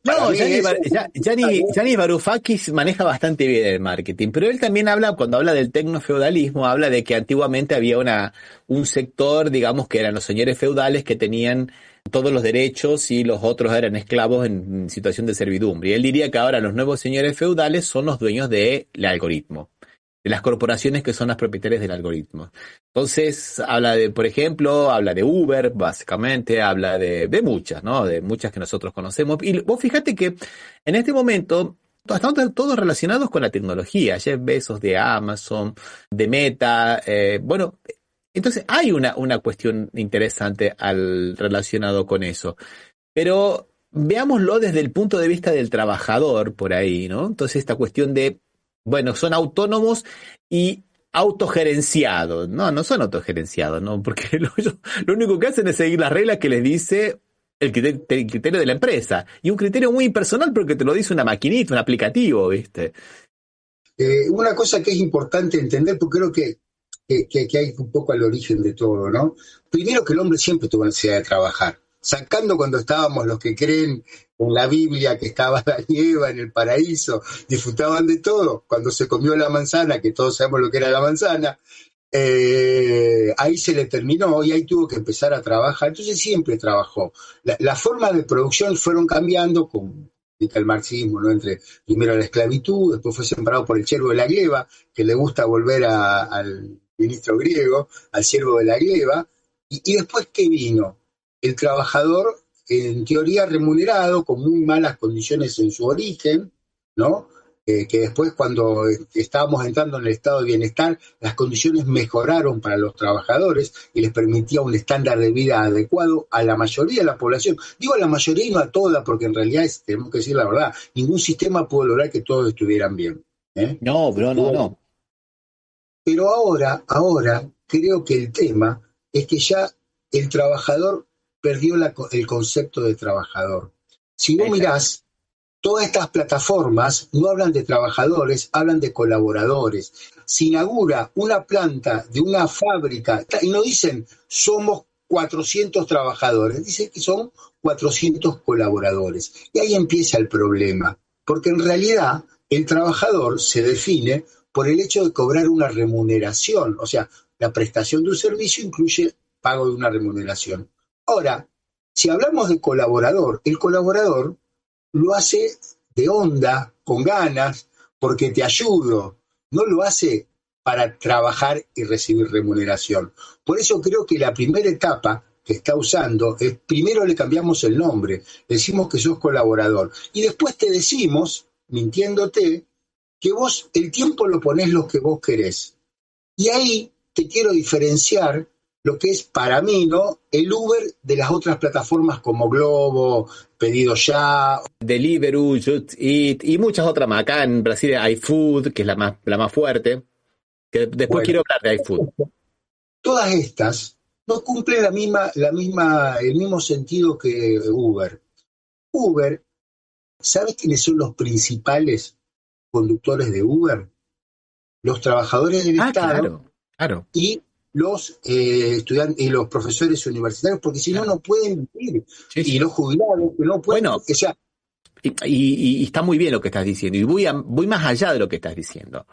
No, Giannis Varoufakis maneja bastante bien el marketing, pero él también cuando habla del tecnofeudalismo, habla de que antiguamente había un sector, digamos, que eran los señores feudales que tenían todos los derechos y los otros eran esclavos en situación de servidumbre. Y él diría que ahora los nuevos señores feudales son los dueños del algoritmo, de las corporaciones que son las propietarias del algoritmo. Entonces, habla de Uber, básicamente, habla de muchas, ¿no? De muchas que nosotros conocemos. Y vos fíjate que en este momento estamos todos relacionados con la tecnología. Jeff Bezos de Amazon, de Meta, Entonces hay una cuestión interesante relacionado con eso. Pero veámoslo desde el punto de vista del trabajador por ahí, ¿no? Entonces esta cuestión de, bueno, son autónomos y autogerenciados. No son autogerenciados, ¿no? Porque lo único que hacen es seguir las reglas que les dice el criterio de la empresa. Y un criterio muy impersonal porque te lo dice una maquinita, un aplicativo, ¿viste? Una cosa que es importante entender, porque creo que hay un poco al origen de todo, ¿no? Primero, que el hombre siempre tuvo necesidad de trabajar. Sacando cuando estábamos los que creen en la Biblia que estaba Adán y Eva en el paraíso, disfrutaban de todo. Cuando se comió la manzana, que todos sabemos lo que era la manzana, ahí se le terminó y ahí tuvo que empezar a trabajar. Entonces siempre trabajó. Las formas de producción fueron cambiando con el marxismo, ¿no? Entre primero la esclavitud, después fue sembrado por el siervo de la gleba, que le gusta volver al ministro griego, al siervo de la gleba, y después, ¿qué vino? El trabajador, en teoría remunerado, con muy malas condiciones en su origen, ¿no? Que después, cuando estábamos entrando en el estado de bienestar, las condiciones mejoraron para los trabajadores y les permitía un estándar de vida adecuado a la mayoría de la población. Digo a la mayoría y no a toda, porque en realidad tenemos que decir la verdad, ningún sistema pudo lograr que todos estuvieran bien. No, bro, no. Pero ahora creo que el tema es que ya el trabajador perdió el concepto de trabajador. Si vos mirás, todas estas plataformas no hablan de trabajadores, hablan de colaboradores. Se inaugura una planta de una fábrica y no dicen somos 400 trabajadores, dicen que son 400 colaboradores. Y ahí empieza el problema, porque en realidad el trabajador se define por el hecho de cobrar una remuneración, o sea, la prestación de un servicio incluye pago de una remuneración. Ahora, si hablamos de colaborador, el colaborador lo hace de onda, con ganas, porque te ayudo, no lo hace para trabajar y recibir remuneración. Por eso creo que la primera etapa que está usando es, primero le cambiamos el nombre, decimos que sos colaborador, y después te decimos, mintiéndote, que vos el tiempo lo ponés lo que vos querés. Y ahí te quiero diferenciar lo que es para mí, ¿no?, el Uber de las otras plataformas como Globo, Pedido Ya, Deliveroo, Just Eat y muchas otras más. Acá en Brasil hay iFood, que es la más fuerte. Que después quiero hablar de iFood. Todas estas no cumplen el mismo sentido que Uber. Uber, ¿sabes quiénes son los principales conductores de Uber? Los trabajadores del Estado, claro. Y los estudiantes y los profesores universitarios, porque si no, no pueden vivir. Sí. Y los jubilados, que no pueden. Bueno, y está muy bien lo que estás diciendo, y voy más allá de lo que estás diciendo.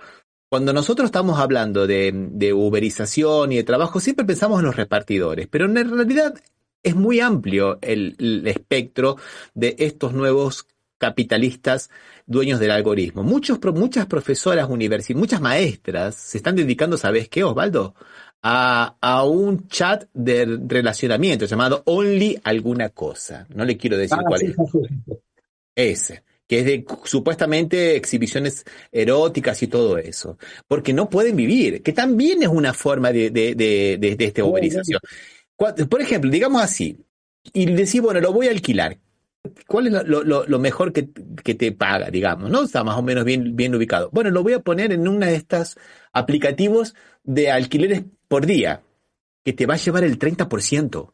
Cuando nosotros estamos hablando de uberización y de trabajo, siempre pensamos en los repartidores, pero en realidad es muy amplio el espectro de estos nuevos capitalistas dueños del algoritmo. Muchas profesoras universitarias, muchas maestras se están dedicando, ¿sabes qué, Osvaldo?, a un chat de relacionamiento llamado Only Alguna Cosa. No le quiero decir cuál es. Ese, que es de supuestamente exhibiciones eróticas y todo eso. Porque no pueden vivir, que también es una forma de esta uberización. Por ejemplo, digamos así, y decís, bueno, lo voy a alquilar. ¿Cuál es lo mejor que te paga, digamos, ¿no? Está más o menos bien ubicado. Bueno, lo voy a poner en una de estas aplicativos de alquileres por día, que te va a llevar el 30%.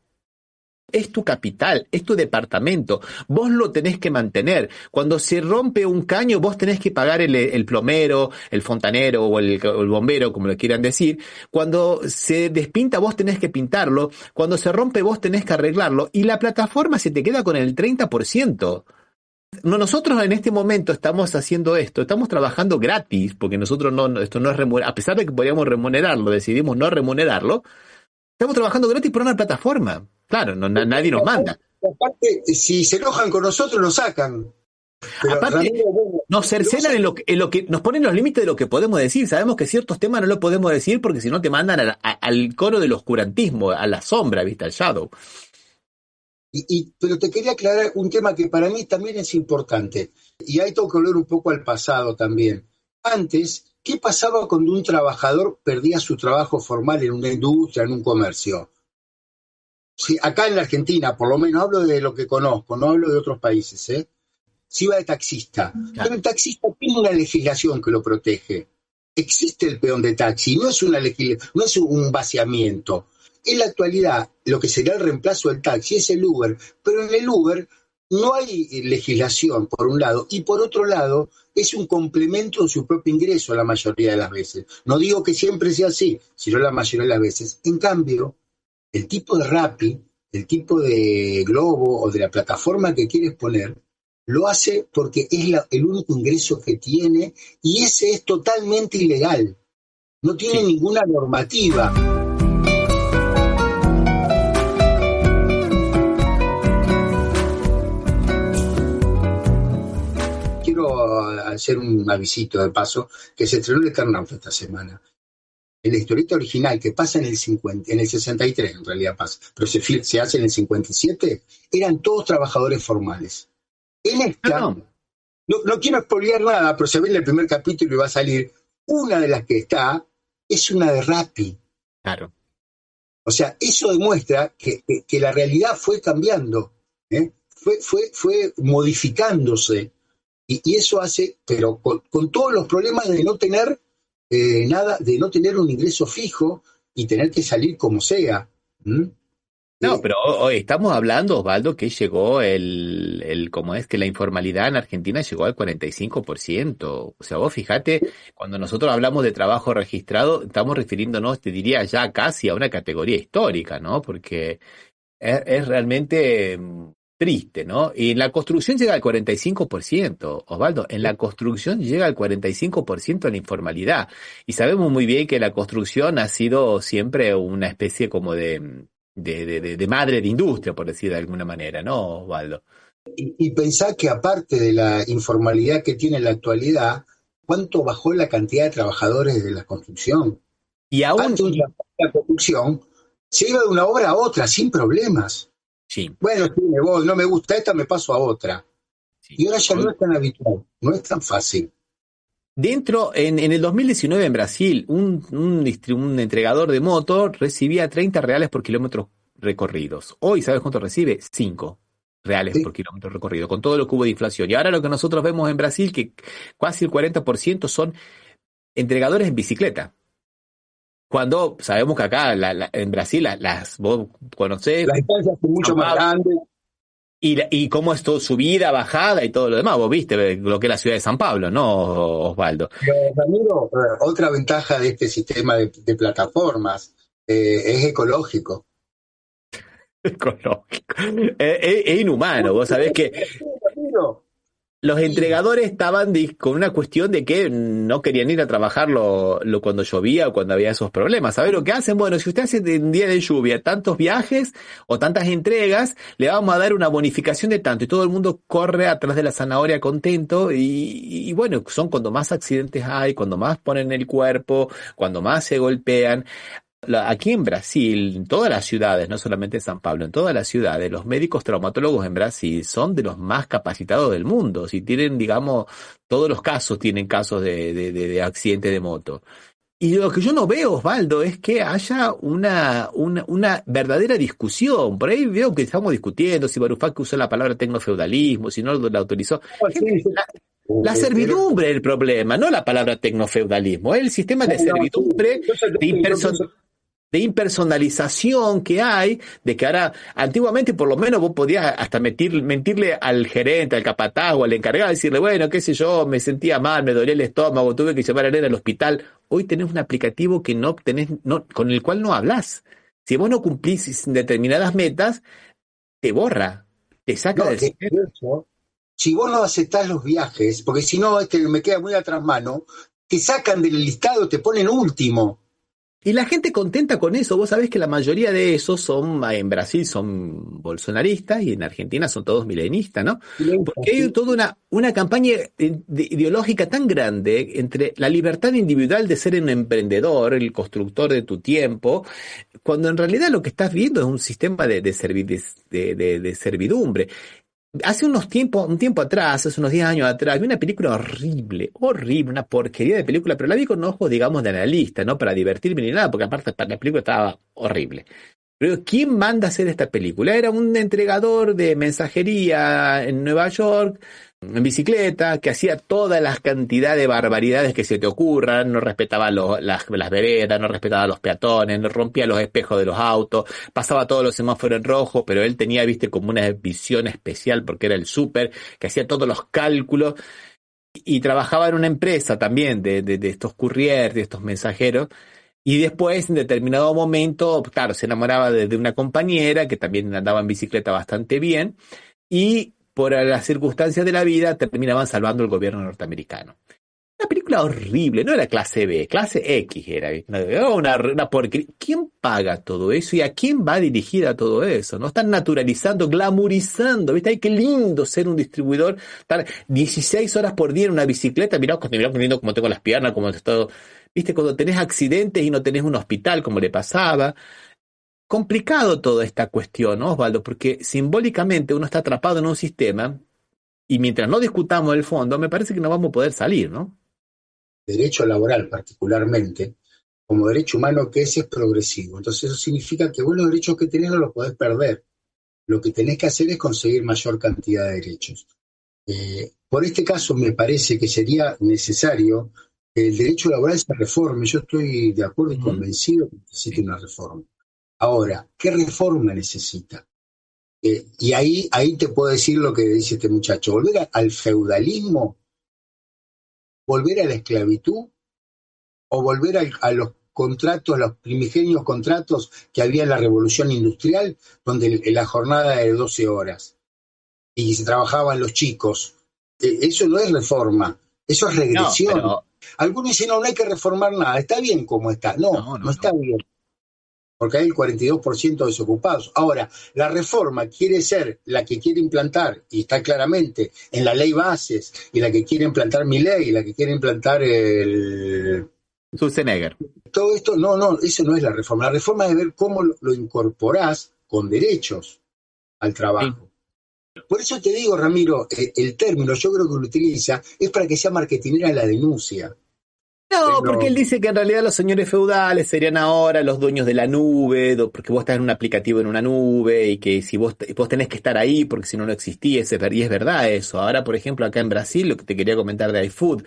Es tu capital, es tu departamento. Vos lo tenés que mantener. Cuando se rompe un caño, vos tenés que pagar el plomero, el fontanero o el bombero, como lo quieran decir. Cuando se despinta, vos tenés que pintarlo. Cuando se rompe, vos tenés que arreglarlo. Y la plataforma se te queda con el 30%. Nosotros en este momento estamos haciendo esto, estamos trabajando gratis, porque nosotros esto no es remunerado. A pesar de que podríamos remunerarlo, decidimos no remunerarlo. Estamos trabajando gratis por una plataforma. Claro, nadie nos manda. Aparte, si se enojan con nosotros, nos sacan. Pero aparte, nos cercenan en lo que nos ponen los límites de lo que podemos decir. Sabemos que ciertos temas no los podemos decir porque si no te mandan al coro del oscurantismo, a la sombra, ¿viste? Al shadow. Pero te quería aclarar un tema que para mí también es importante. Y ahí tengo que volver un poco al pasado también. Antes, ¿Qué pasaba cuando un trabajador perdía su trabajo formal en una industria, en un comercio? Sí, acá en la Argentina, por lo menos, hablo de lo que conozco, no hablo de otros países, ¿eh? Se iba de taxista. Claro. Pero el taxista tiene una legislación que lo protege. Existe el peón de taxi, no es un vaciamiento. En la actualidad, lo que sería el reemplazo del taxi es el Uber, pero en el Uber no hay legislación, por un lado, y por otro lado, es un complemento de su propio ingreso la mayoría de las veces. No digo que siempre sea así, sino la mayoría de las veces. En cambio, el tipo de Rappi, el tipo de Globo o de la plataforma que quieres poner, lo hace porque es el único ingreso que tiene y ese es totalmente ilegal. No tiene ninguna normativa. Quiero hacer un avisito de paso que se estrenó el Eternauta esta semana. En la historieta original, que pasa en el 63 en realidad pasa, pero se hace en el 57, eran todos trabajadores formales. En esta, no quiero spoilear nada, pero se ve en el primer capítulo y va a salir, una de las que está es una de Rappi. Claro. O sea, eso demuestra que la realidad fue cambiando, ¿eh? Fue modificándose, y eso hace, pero con todos los problemas de no tener nada, de no tener un ingreso fijo y tener que salir como sea. No, pero hoy estamos hablando, Osvaldo, que llegó cómo es que la informalidad en Argentina llegó al 45%. O sea, vos fíjate, cuando nosotros hablamos de trabajo registrado, estamos refiriéndonos, te diría, ya casi a una categoría histórica, ¿no? Porque es realmente triste, ¿no? Y en la construcción llega al 45%, Osvaldo, en la construcción llega al 45% la informalidad. Y sabemos muy bien que la construcción ha sido siempre una especie como de madre de industria, por decir de alguna manera, ¿no, Osvaldo? Y pensá que aparte de la informalidad que tiene en la actualidad, ¿cuánto bajó la cantidad de trabajadores de la construcción? Y aún antes un trabajador de la construcción se iba de una obra a otra sin problemas. Sí. Bueno, sí, me voy, no me gusta esta, me paso a otra. Sí. Y ahora ya no es tan habitual, no es tan fácil. En el 2019 en Brasil, un entregador de moto recibía 30 reales por kilómetros recorridos. Hoy, ¿sabes cuánto recibe? 5 reales por kilómetro recorrido, con todo lo que hubo de inflación. Y ahora lo que nosotros vemos en Brasil, que casi el 40% son entregadores en bicicleta. Cuando sabemos que acá en Brasil, vos conocés... Las distancias son mucho más grandes. Y cómo es todo subida, bajada y todo lo demás. Vos viste lo que es la ciudad de San Pablo, ¿no, Osvaldo? Ramiro, otra ventaja de este sistema de plataformas es ecológico. Ecológico. Es inhumano. Vos sabés que los entregadores estaban con una cuestión de que no querían ir a trabajar cuando llovía o cuando había esos problemas. ¿Sabés lo que hacen? Bueno, si usted hace un día de lluvia tantos viajes o tantas entregas, le vamos a dar una bonificación de tanto. Y todo el mundo corre atrás de la zanahoria contento. Y bueno, son cuando más accidentes hay, cuando más ponen el cuerpo, cuando más se golpean. Aquí en Brasil, en todas las ciudades, no solamente San Pablo, en todas las ciudades, los médicos traumatólogos en Brasil son de los más capacitados del mundo. Si tienen, digamos, todos los casos tienen casos de accidente de moto. Y lo que yo no veo, Osvaldo, es que haya una verdadera discusión. Por ahí veo que estamos discutiendo si Varoufakis usó la palabra tecnofeudalismo, si no la autorizó. La servidumbre es el problema, no la palabra tecnofeudalismo. Es el sistema de servidumbre, de impersonalización que hay, de que ahora, antiguamente por lo menos vos podías hasta mentirle al gerente, al capataz o al encargado, decirle, bueno, qué sé yo, me sentía mal, me dolía el estómago, tuve que llevar a Elena al hospital. Hoy tenés un aplicativo que con el cual no hablás. Si vos no cumplís determinadas metas, te borra, te saca del sistema. Si vos no aceptás los viajes, porque si no, me queda muy atrás mano, te sacan del listado, te ponen último. Y la gente contenta con eso. Vos sabés que la mayoría de esos en Brasil son bolsonaristas y en Argentina son todos milenistas, ¿no? Porque hay toda una campaña ideológica tan grande entre la libertad individual de ser un emprendedor, el constructor de tu tiempo, cuando en realidad lo que estás viendo es un sistema de servidumbre. Hace un tiempo atrás, hace unos 10 años atrás, vi una película horrible, una porquería de película, pero la vi con ojos, digamos, de analista, no para divertirme ni nada, porque aparte la película estaba horrible. Pero ¿quién manda a hacer esta película? Era un entregador de mensajería en Nueva York, en bicicleta, que hacía toda la cantidad de barbaridades que se te ocurran, no respetaba las veredas, no respetaba a los peatones, no rompía los espejos de los autos, pasaba todos los semáforos en rojo, pero él tenía, viste, como una visión especial porque era el súper, que hacía todos los cálculos, y trabajaba en una empresa también de estos couriers, de estos mensajeros. Y después, en determinado momento, claro, se enamoraba de una compañera que también andaba en bicicleta bastante bien, y por las circunstancias de la vida terminaban salvando el gobierno norteamericano. Una película horrible, no era clase B, clase X era una porquería. ¿Quién paga todo eso y a quién va dirigida todo eso? No están naturalizando, glamurizando, ¿viste? Ay, qué lindo ser un distribuidor, estar 16 horas por día en una bicicleta, mirá qué lindo como tengo las piernas, como todo. ¿Viste? Cuando tenés accidentes y no tenés un hospital, como le pasaba. Complicado toda esta cuestión, ¿no, Osvaldo? Porque simbólicamente uno está atrapado en un sistema y mientras no discutamos el fondo, me parece que no vamos a poder salir, ¿no? Derecho laboral, particularmente, como derecho humano que es progresivo. Entonces eso significa que vos los derechos que tenés no los podés perder. Lo que tenés que hacer es conseguir mayor cantidad de derechos. Por este caso me parece que sería necesario que el derecho laboral se reforme. Yo estoy de acuerdo y convencido que necesita una reforma. Ahora, ¿qué reforma necesita? Y ahí te puedo decir lo que dice este muchacho. Volver al feudalismo, volver a la esclavitud o volver a los contratos, los primigenios contratos que había en la Revolución Industrial, donde la jornada era de 12 horas y se trabajaban los chicos. Eso no es reforma, eso es regresión. No, pero... Algunos dicen, no hay que reformar nada, está bien como está. No está bien, porque hay el 42% desocupados. Ahora, la reforma quiere ser la que quiere implantar, y está claramente en la ley bases, y la que quiere implantar Milei, y la que quiere implantar Schwarzenegger. Todo esto, eso no es la reforma. La reforma es ver cómo lo incorporás con derechos al trabajo. Sí. Por eso te digo, Ramiro, el término, yo creo que lo utiliza, es para que sea marketinera la denuncia. No, porque él dice que en realidad los señores feudales serían ahora los dueños de la nube, porque vos estás en un aplicativo en una nube y que si vos tenés que estar ahí porque si no existía, y es verdad eso. Ahora, por ejemplo, acá en Brasil, lo que te quería comentar de iFood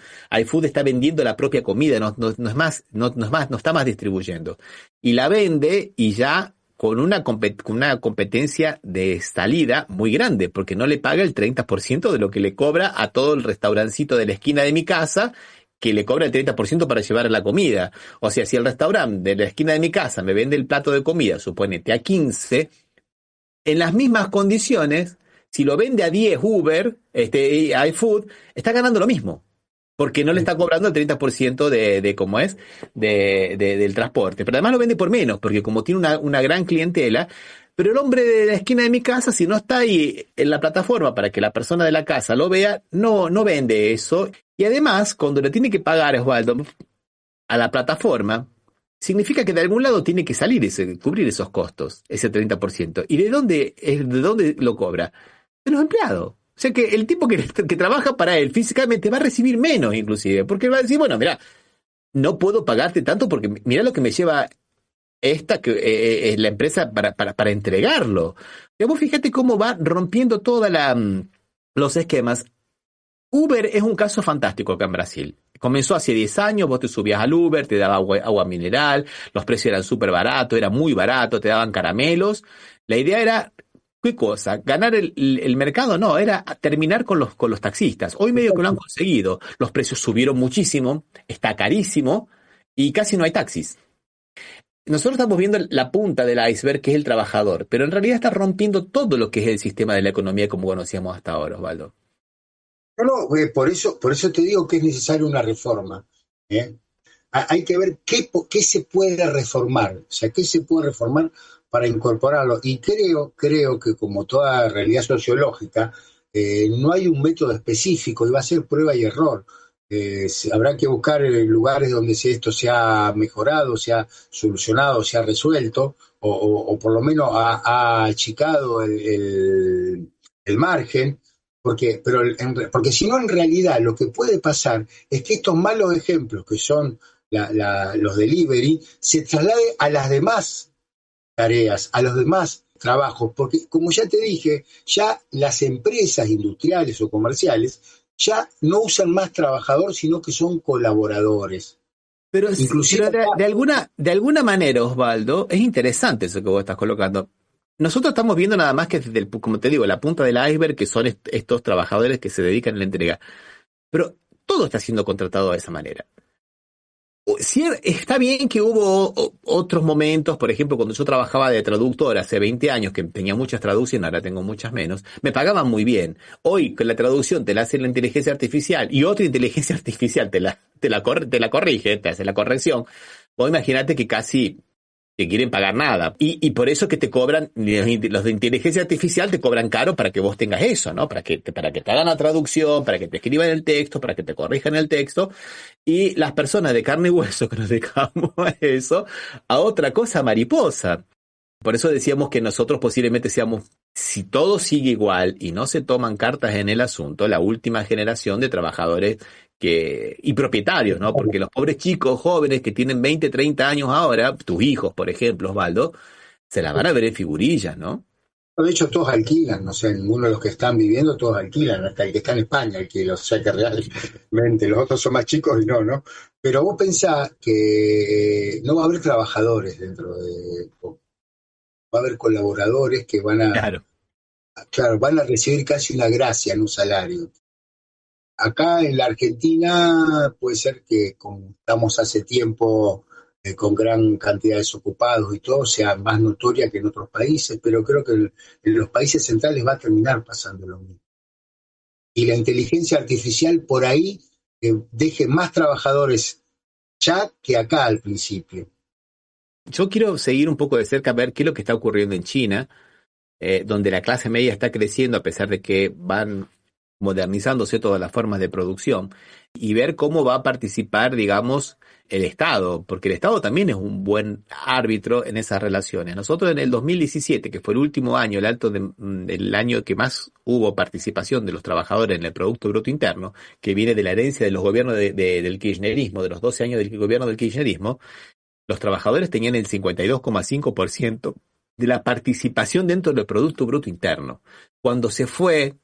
está vendiendo la propia comida, no está más distribuyendo. Y la vende y ya con una competencia de salida muy grande, porque no le paga el 30% de lo que le cobra a todo el restaurancito de la esquina de mi casa, que le cobra el 30% para llevar la comida. O sea, si el restaurante de la esquina de mi casa me vende el plato de comida, suponete, a 15, en las mismas condiciones, si lo vende a 10 Uber, iFood, está ganando lo mismo. Porque no le está cobrando el 30% del transporte. Pero además lo vende por menos, porque como tiene una gran clientela. Pero el hombre de la esquina de mi casa, si no está ahí en la plataforma para que la persona de la casa lo vea, no vende eso. Y además, cuando le tiene que pagar, Osvaldo, a la plataforma, significa que de algún lado tiene que salir cubrir esos costos, ese 30%. ¿Y de dónde lo cobra? De los empleados. O sea que el tipo que trabaja para él físicamente va a recibir menos inclusive, porque va a decir, bueno, mira, no puedo pagarte tanto porque mira lo que me lleva esta que es la empresa para entregarlo. Pero vos fíjate cómo va rompiendo todos los esquemas. Uber es un caso fantástico acá en Brasil. Comenzó hace 10 años, vos te subías al Uber, te daba agua mineral, los precios eran súper baratos, era muy barato, te daban caramelos. La idea era, ¿qué cosa? ¿Ganar el mercado? No, era terminar con los taxistas. Hoy medio que lo han conseguido. Los precios subieron muchísimo, está carísimo y casi no hay taxis. Nosotros estamos viendo la punta del iceberg, que es el trabajador, pero en realidad está rompiendo todo lo que es el sistema de la economía como conocíamos hasta ahora, Osvaldo. No, por eso te digo que es necesaria una reforma. Hay que ver qué se puede reformar, o sea, qué se puede reformar para incorporarlo. Y creo que como toda realidad sociológica, no hay un método específico y va a ser prueba y error. Habrá que buscar lugares donde esto se ha mejorado, se ha solucionado, se ha resuelto, o por lo menos ha achicado el margen, porque si no, en realidad lo que puede pasar es que estos malos ejemplos que son los delivery se traslade a las demás tareas, a los demás trabajos, porque como ya te dije, ya las empresas industriales o comerciales ya no usan más trabajadores, sino que son colaboradores. Pero de alguna manera, Osvaldo, es interesante eso que vos estás colocando. Nosotros estamos viendo nada más que desde como te digo, la punta del iceberg, que son estos trabajadores que se dedican a la entrega. Pero todo está siendo contratado de esa manera. Sí, está bien que hubo otros momentos, por ejemplo, cuando yo trabajaba de traductor hace 20 años, que tenía muchas traducciones, ahora tengo muchas menos, me pagaban muy bien. Hoy, con la traducción te la hace la inteligencia artificial y otra inteligencia artificial te la corrige, te hace la corrección. Vos imagínate que casi te quieren pagar nada. Y por eso que te cobran, los de inteligencia artificial te cobran caro para que vos tengas eso, ¿no? Para que te hagan la traducción, para que te escriban el texto, para que te corrijan el texto. Y las personas de carne y hueso que nos dedicamos a eso, a otra cosa mariposa. Por eso decíamos que nosotros posiblemente seamos, si todo sigue igual y no se toman cartas en el asunto, la última generación de trabajadores y propietarios, ¿no? Porque los pobres chicos jóvenes que tienen 20, 30 años ahora, tus hijos, por ejemplo, Osvaldo, se la van a ver en figurillas, ¿no? De hecho, todos alquilan, no sé, ninguno de los que están viviendo, todos alquilan, hasta el que está en España alquila, o sea que realmente los otros son más chicos y no. Pero vos pensás que no va a haber trabajadores dentro de poco. Va a haber colaboradores que van a recibir casi una gracia en un salario. Acá en la Argentina puede ser que, como estamos hace tiempo con gran cantidad de desocupados y todo, sea más notoria que en otros países, pero creo que en los países centrales va a terminar pasando lo mismo. Y la inteligencia artificial por ahí deje más trabajadores ya que acá al principio. Yo quiero seguir un poco de cerca a ver qué es lo que está ocurriendo en China, donde la clase media está creciendo a pesar de que van modernizándose todas las formas de producción, y ver cómo va a participar, digamos, el Estado, porque el Estado también es un buen árbitro en esas relaciones. Nosotros en el 2017, que fue el último año, el año que más hubo participación de los trabajadores en el Producto Bruto Interno, que viene de la herencia de los gobiernos del kirchnerismo, de los 12 años del gobierno del kirchnerismo, los trabajadores tenían el 52,5% de la participación dentro del Producto Bruto Interno. Cuando se fue,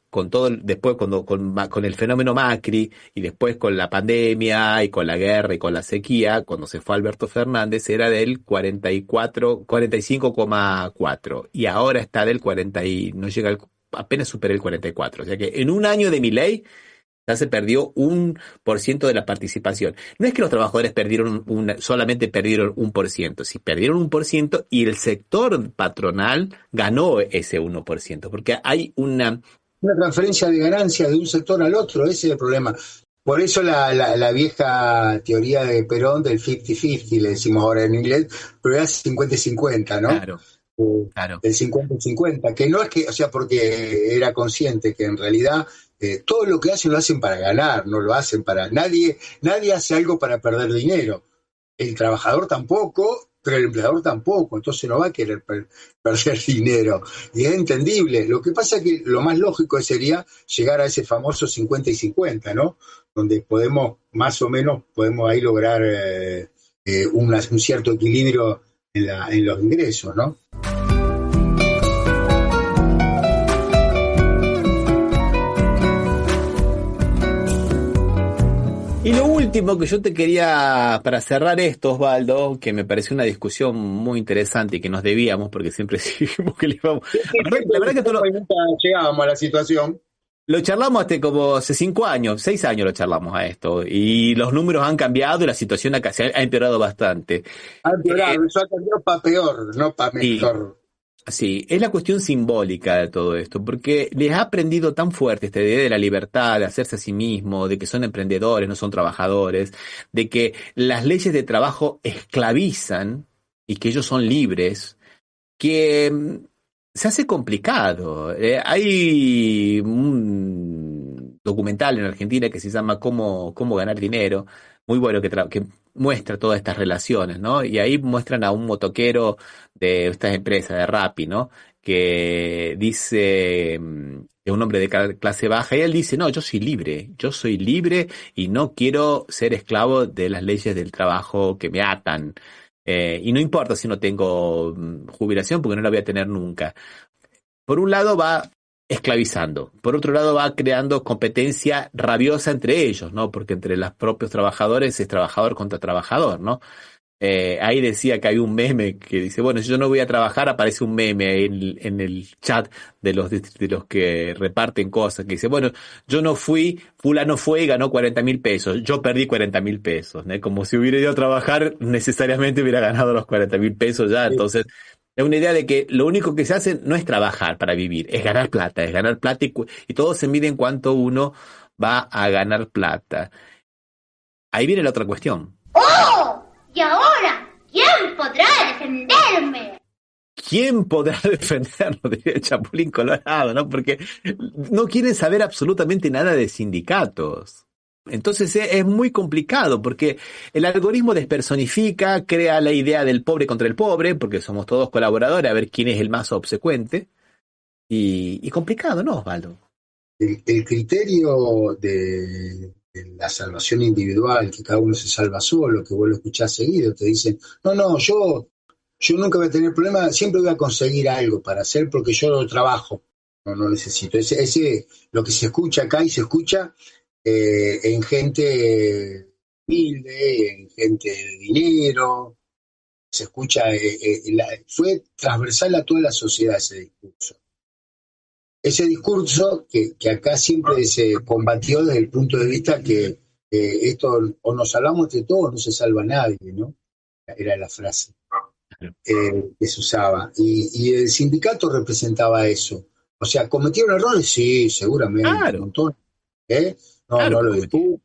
después con el fenómeno Macri, y después con la pandemia, y con la guerra, y con la sequía, cuando se fue Alberto Fernández, era del 45,4, y ahora está del 40, y no llega apenas supera el 44. O sea que en un año de Milei ya se perdió 1% de la participación. No es que los trabajadores solamente perdieron 1%, si perdieron 1% y el sector patronal ganó ese 1%, porque hay una transferencia de ganancias de un sector al otro, ese es el problema. Por eso la vieja teoría de Perón del 50-50, le decimos ahora en inglés, pero era 50-50, ¿no? Claro. El 50-50, que no es que, o sea, porque era consciente que en realidad todo lo que hacen lo hacen para ganar, no lo hacen para... Nadie hace algo para perder dinero. El trabajador tampoco, pero el empleador tampoco, entonces no va a querer perder dinero. Y es entendible. Lo que pasa es que lo más lógico sería llegar a ese famoso 50 y 50, ¿no? Donde más o menos podemos ahí lograr un cierto equilibrio en los ingresos, ¿no? Y lo último que yo te quería, para cerrar esto, Osvaldo, que me pareció una discusión muy interesante y que nos debíamos, porque siempre dijimos que le íbamos... La verdad que nunca llegábamos a la situación. Lo charlamos hace 6 años lo charlamos a esto, y los números han cambiado y la situación ha empeorado bastante. Ha empeorado, eso ha cambiado para peor, no para mejor. Sí, es la cuestión simbólica de todo esto, porque les ha aprendido tan fuerte esta idea de la libertad, de hacerse a sí mismo, de que son emprendedores, no son trabajadores, de que las leyes de trabajo esclavizan y que ellos son libres, que se hace complicado. Hay un documental en Argentina que se llama Cómo ganar dinero, muy bueno, que muestra todas estas relaciones, ¿no? Y ahí muestran a un motoquero de estas empresas de Rappi, ¿no? Que dice que es un hombre de clase baja, y él dice, no, yo soy libre y no quiero ser esclavo de las leyes del trabajo que me atan. Y no importa si no tengo jubilación, porque no la voy a tener nunca. Por un lado va esclavizando, por otro lado va creando competencia rabiosa entre ellos, ¿no? Porque entre los propios trabajadores es trabajador contra trabajador, ¿no? Ahí decía que hay un meme que dice, bueno, si yo no voy a trabajar, aparece un meme en el chat de los que reparten cosas, que dice, bueno, yo no fui, fulano fue y ganó 40.000 pesos, yo perdí 40.000 pesos, ¿no? Como si hubiera ido a trabajar, necesariamente hubiera ganado los 40.000 pesos ya, entonces es una idea de que lo único que se hace no es trabajar para vivir, es ganar plata y todo se mide en cuanto uno va a ganar plata. Ahí viene la otra cuestión. ¡Oh! ¿Y ahora quién podrá defenderme? ¿Quién podrá defenderlo? Diría el Chapulín Colorado, ¿no? Porque no quieren saber absolutamente nada de sindicatos. Entonces es muy complicado porque el algoritmo despersonifica, crea la idea del pobre contra el pobre, porque somos todos colaboradores, a ver quién es el más obsecuente. Y complicado, ¿no, Osvaldo? El criterio de la salvación individual, que cada uno se salva solo, que vos lo escuchás seguido, te dicen, no, yo nunca voy a tener problema, siempre voy a conseguir algo para hacer porque yo lo trabajo, no necesito. Ese lo que se escucha acá y se escucha en gente humilde, en gente de dinero, se escucha, fue transversal a toda la sociedad ese discurso. Ese discurso que acá siempre se combatió desde el punto de vista que esto, o nos salvamos entre todos, o no se salva nadie, ¿no? Era la frase que se usaba. Y el sindicato representaba eso. O sea, ¿cometieron errores? Sí, seguramente, claro. Un montón. No lo discuto.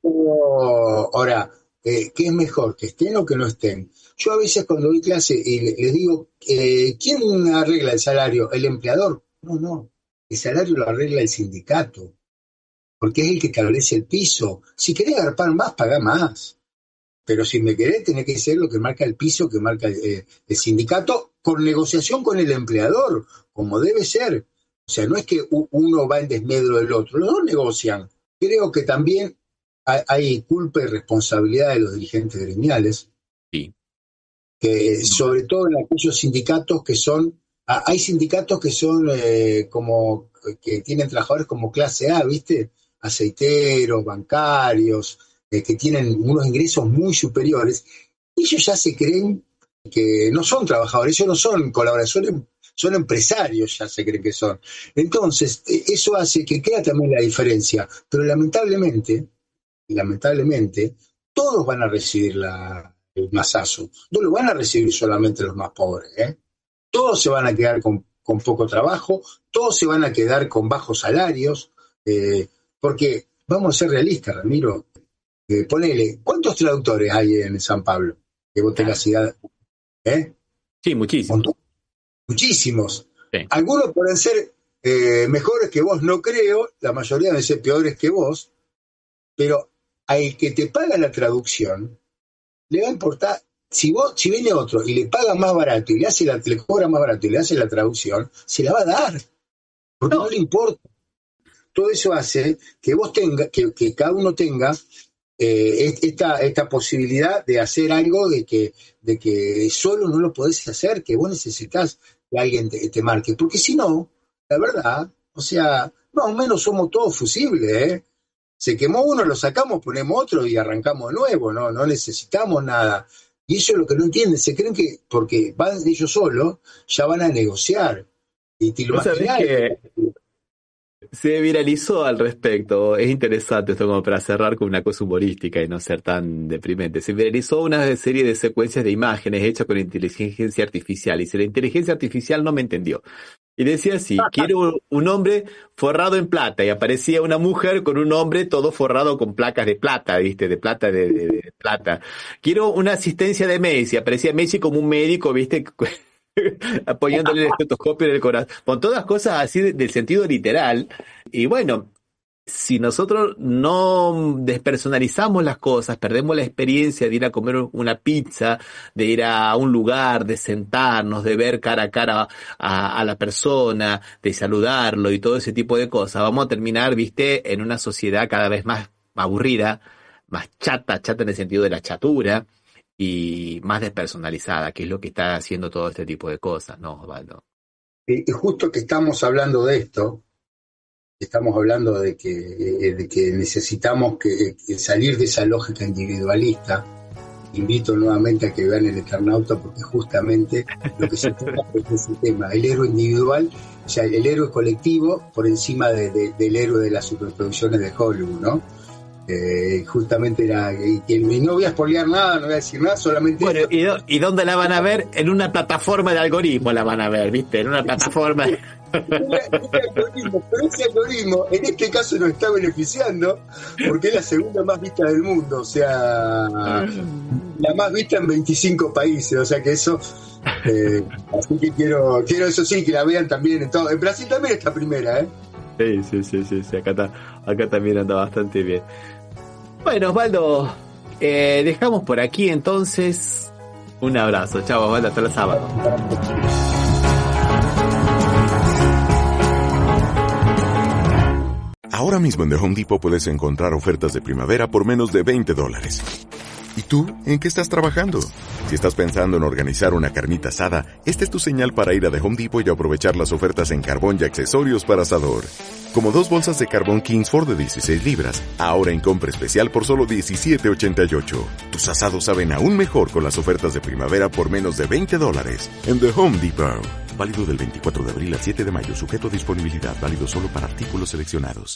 Ahora, ¿qué es mejor? ¿Que estén o que no estén? Yo a veces cuando doy clase y les digo, ¿quién arregla el salario? ¿El empleador? No. El salario lo arregla el sindicato, porque es el que establece el piso. Si querés garpar más, pagá más. Pero si me querés, tenés que ser lo que marca el piso, que marca el sindicato, con negociación con el empleador, como debe ser. O sea, no es que uno va en desmedro del otro, los dos negocian. Creo que también hay culpa y responsabilidad de los dirigentes gremiales, sí, que sobre todo en aquellos sindicatos que son... Hay sindicatos que son como que tienen trabajadores como clase A, ¿viste? Aceiteros, bancarios, que tienen unos ingresos muy superiores. Y ellos ya se creen que no son trabajadores, ellos no son colaboradores, son empresarios, ya se creen que son. Entonces, eso hace que crea también la diferencia. Pero lamentablemente, todos van a recibir el masazo. No lo van a recibir solamente los más pobres, Todos se van a quedar con poco trabajo, todos se van a quedar con bajos salarios, porque vamos a ser realistas, Ramiro. Ponele, ¿cuántos traductores hay en San Pablo? Que vos tengas idea. Sí, muchísimos. Muchísimos. Sí. Algunos pueden ser mejores que vos, no creo, la mayoría deben ser peores que vos, pero al que te paga la traducción, le va a importar. Si viene otro y le paga más barato y le cobra más barato y le hace la traducción, se la va a dar, porque no le importa. Todo eso hace que vos que cada uno tenga esta posibilidad de hacer algo de que solo no lo podés hacer, que vos necesitas que alguien te marque, porque si no, la verdad, o sea, más o menos somos todos fusibles, Se quemó uno, lo sacamos, ponemos otro y arrancamos de nuevo, no necesitamos nada. Y eso es lo que no entienden, se creen que porque van ellos solos, ya van a negociar. Y te lo imaginás. Que se viralizó al respecto, es interesante esto como para cerrar con una cosa humorística y no ser tan deprimente. Se viralizó una serie de secuencias de imágenes hechas con inteligencia artificial, y si la inteligencia artificial no me entendió. Y decía así, quiero un hombre forrado en plata, y aparecía una mujer con un hombre todo forrado con placas de plata, ¿viste? De plata, de plata. Quiero una asistencia de Messi, aparecía Messi como un médico, ¿viste? Apoyándole el estetoscopio en el corazón, con todas cosas así del sentido literal. Y bueno, si nosotros no despersonalizamos las cosas, perdemos la experiencia de ir a comer una pizza, de ir a un lugar, de sentarnos, de ver cara a cara a la persona, de saludarlo y todo ese tipo de cosas, vamos a terminar, viste, en una sociedad cada vez más aburrida, más chata en el sentido de la chatura, y más despersonalizada, que es lo que está haciendo todo este tipo de cosas, ¿no, Osvaldo? Y justo que estamos hablando de esto, estamos hablando de que necesitamos que salir de esa lógica individualista. Invito nuevamente a que vean El Eternauta, porque justamente lo que se trata es ese tema, el héroe individual, o sea, el héroe colectivo por encima del héroe de las superproducciones de Hollywood, ¿no? Justamente y no voy a spoilear nada, no voy a decir nada, solamente... Bueno, ¿y dónde la van a ver? En una plataforma de algoritmo la van a ver, ¿viste? En una plataforma... Pero ese algoritmo en este caso nos está beneficiando porque es la segunda más vista del mundo, o sea, la más vista en 25 países, o sea que eso... así que quiero eso sí, que la vean también en todo. En Brasil también está primera, ¿eh? Sí, acá también anda bastante bien. Bueno, Osvaldo, dejamos por aquí entonces. Un abrazo, chao Osvaldo, hasta el sábado. Ahora mismo en The Home Depot puedes encontrar ofertas de primavera por menos de $20. ¿Y tú, en qué estás trabajando? Si estás pensando en organizar una carnita asada, esta es tu señal para ir a The Home Depot y aprovechar las ofertas en carbón y accesorios para asador. Como 2 bolsas de carbón Kingsford de 16 libras, ahora en compra especial por solo $17.88. Tus asados saben aún mejor con las ofertas de primavera por menos de $20 en The Home Depot. Válido del 24 de abril al 7 de mayo, sujeto a disponibilidad, válido solo para artículos seleccionados.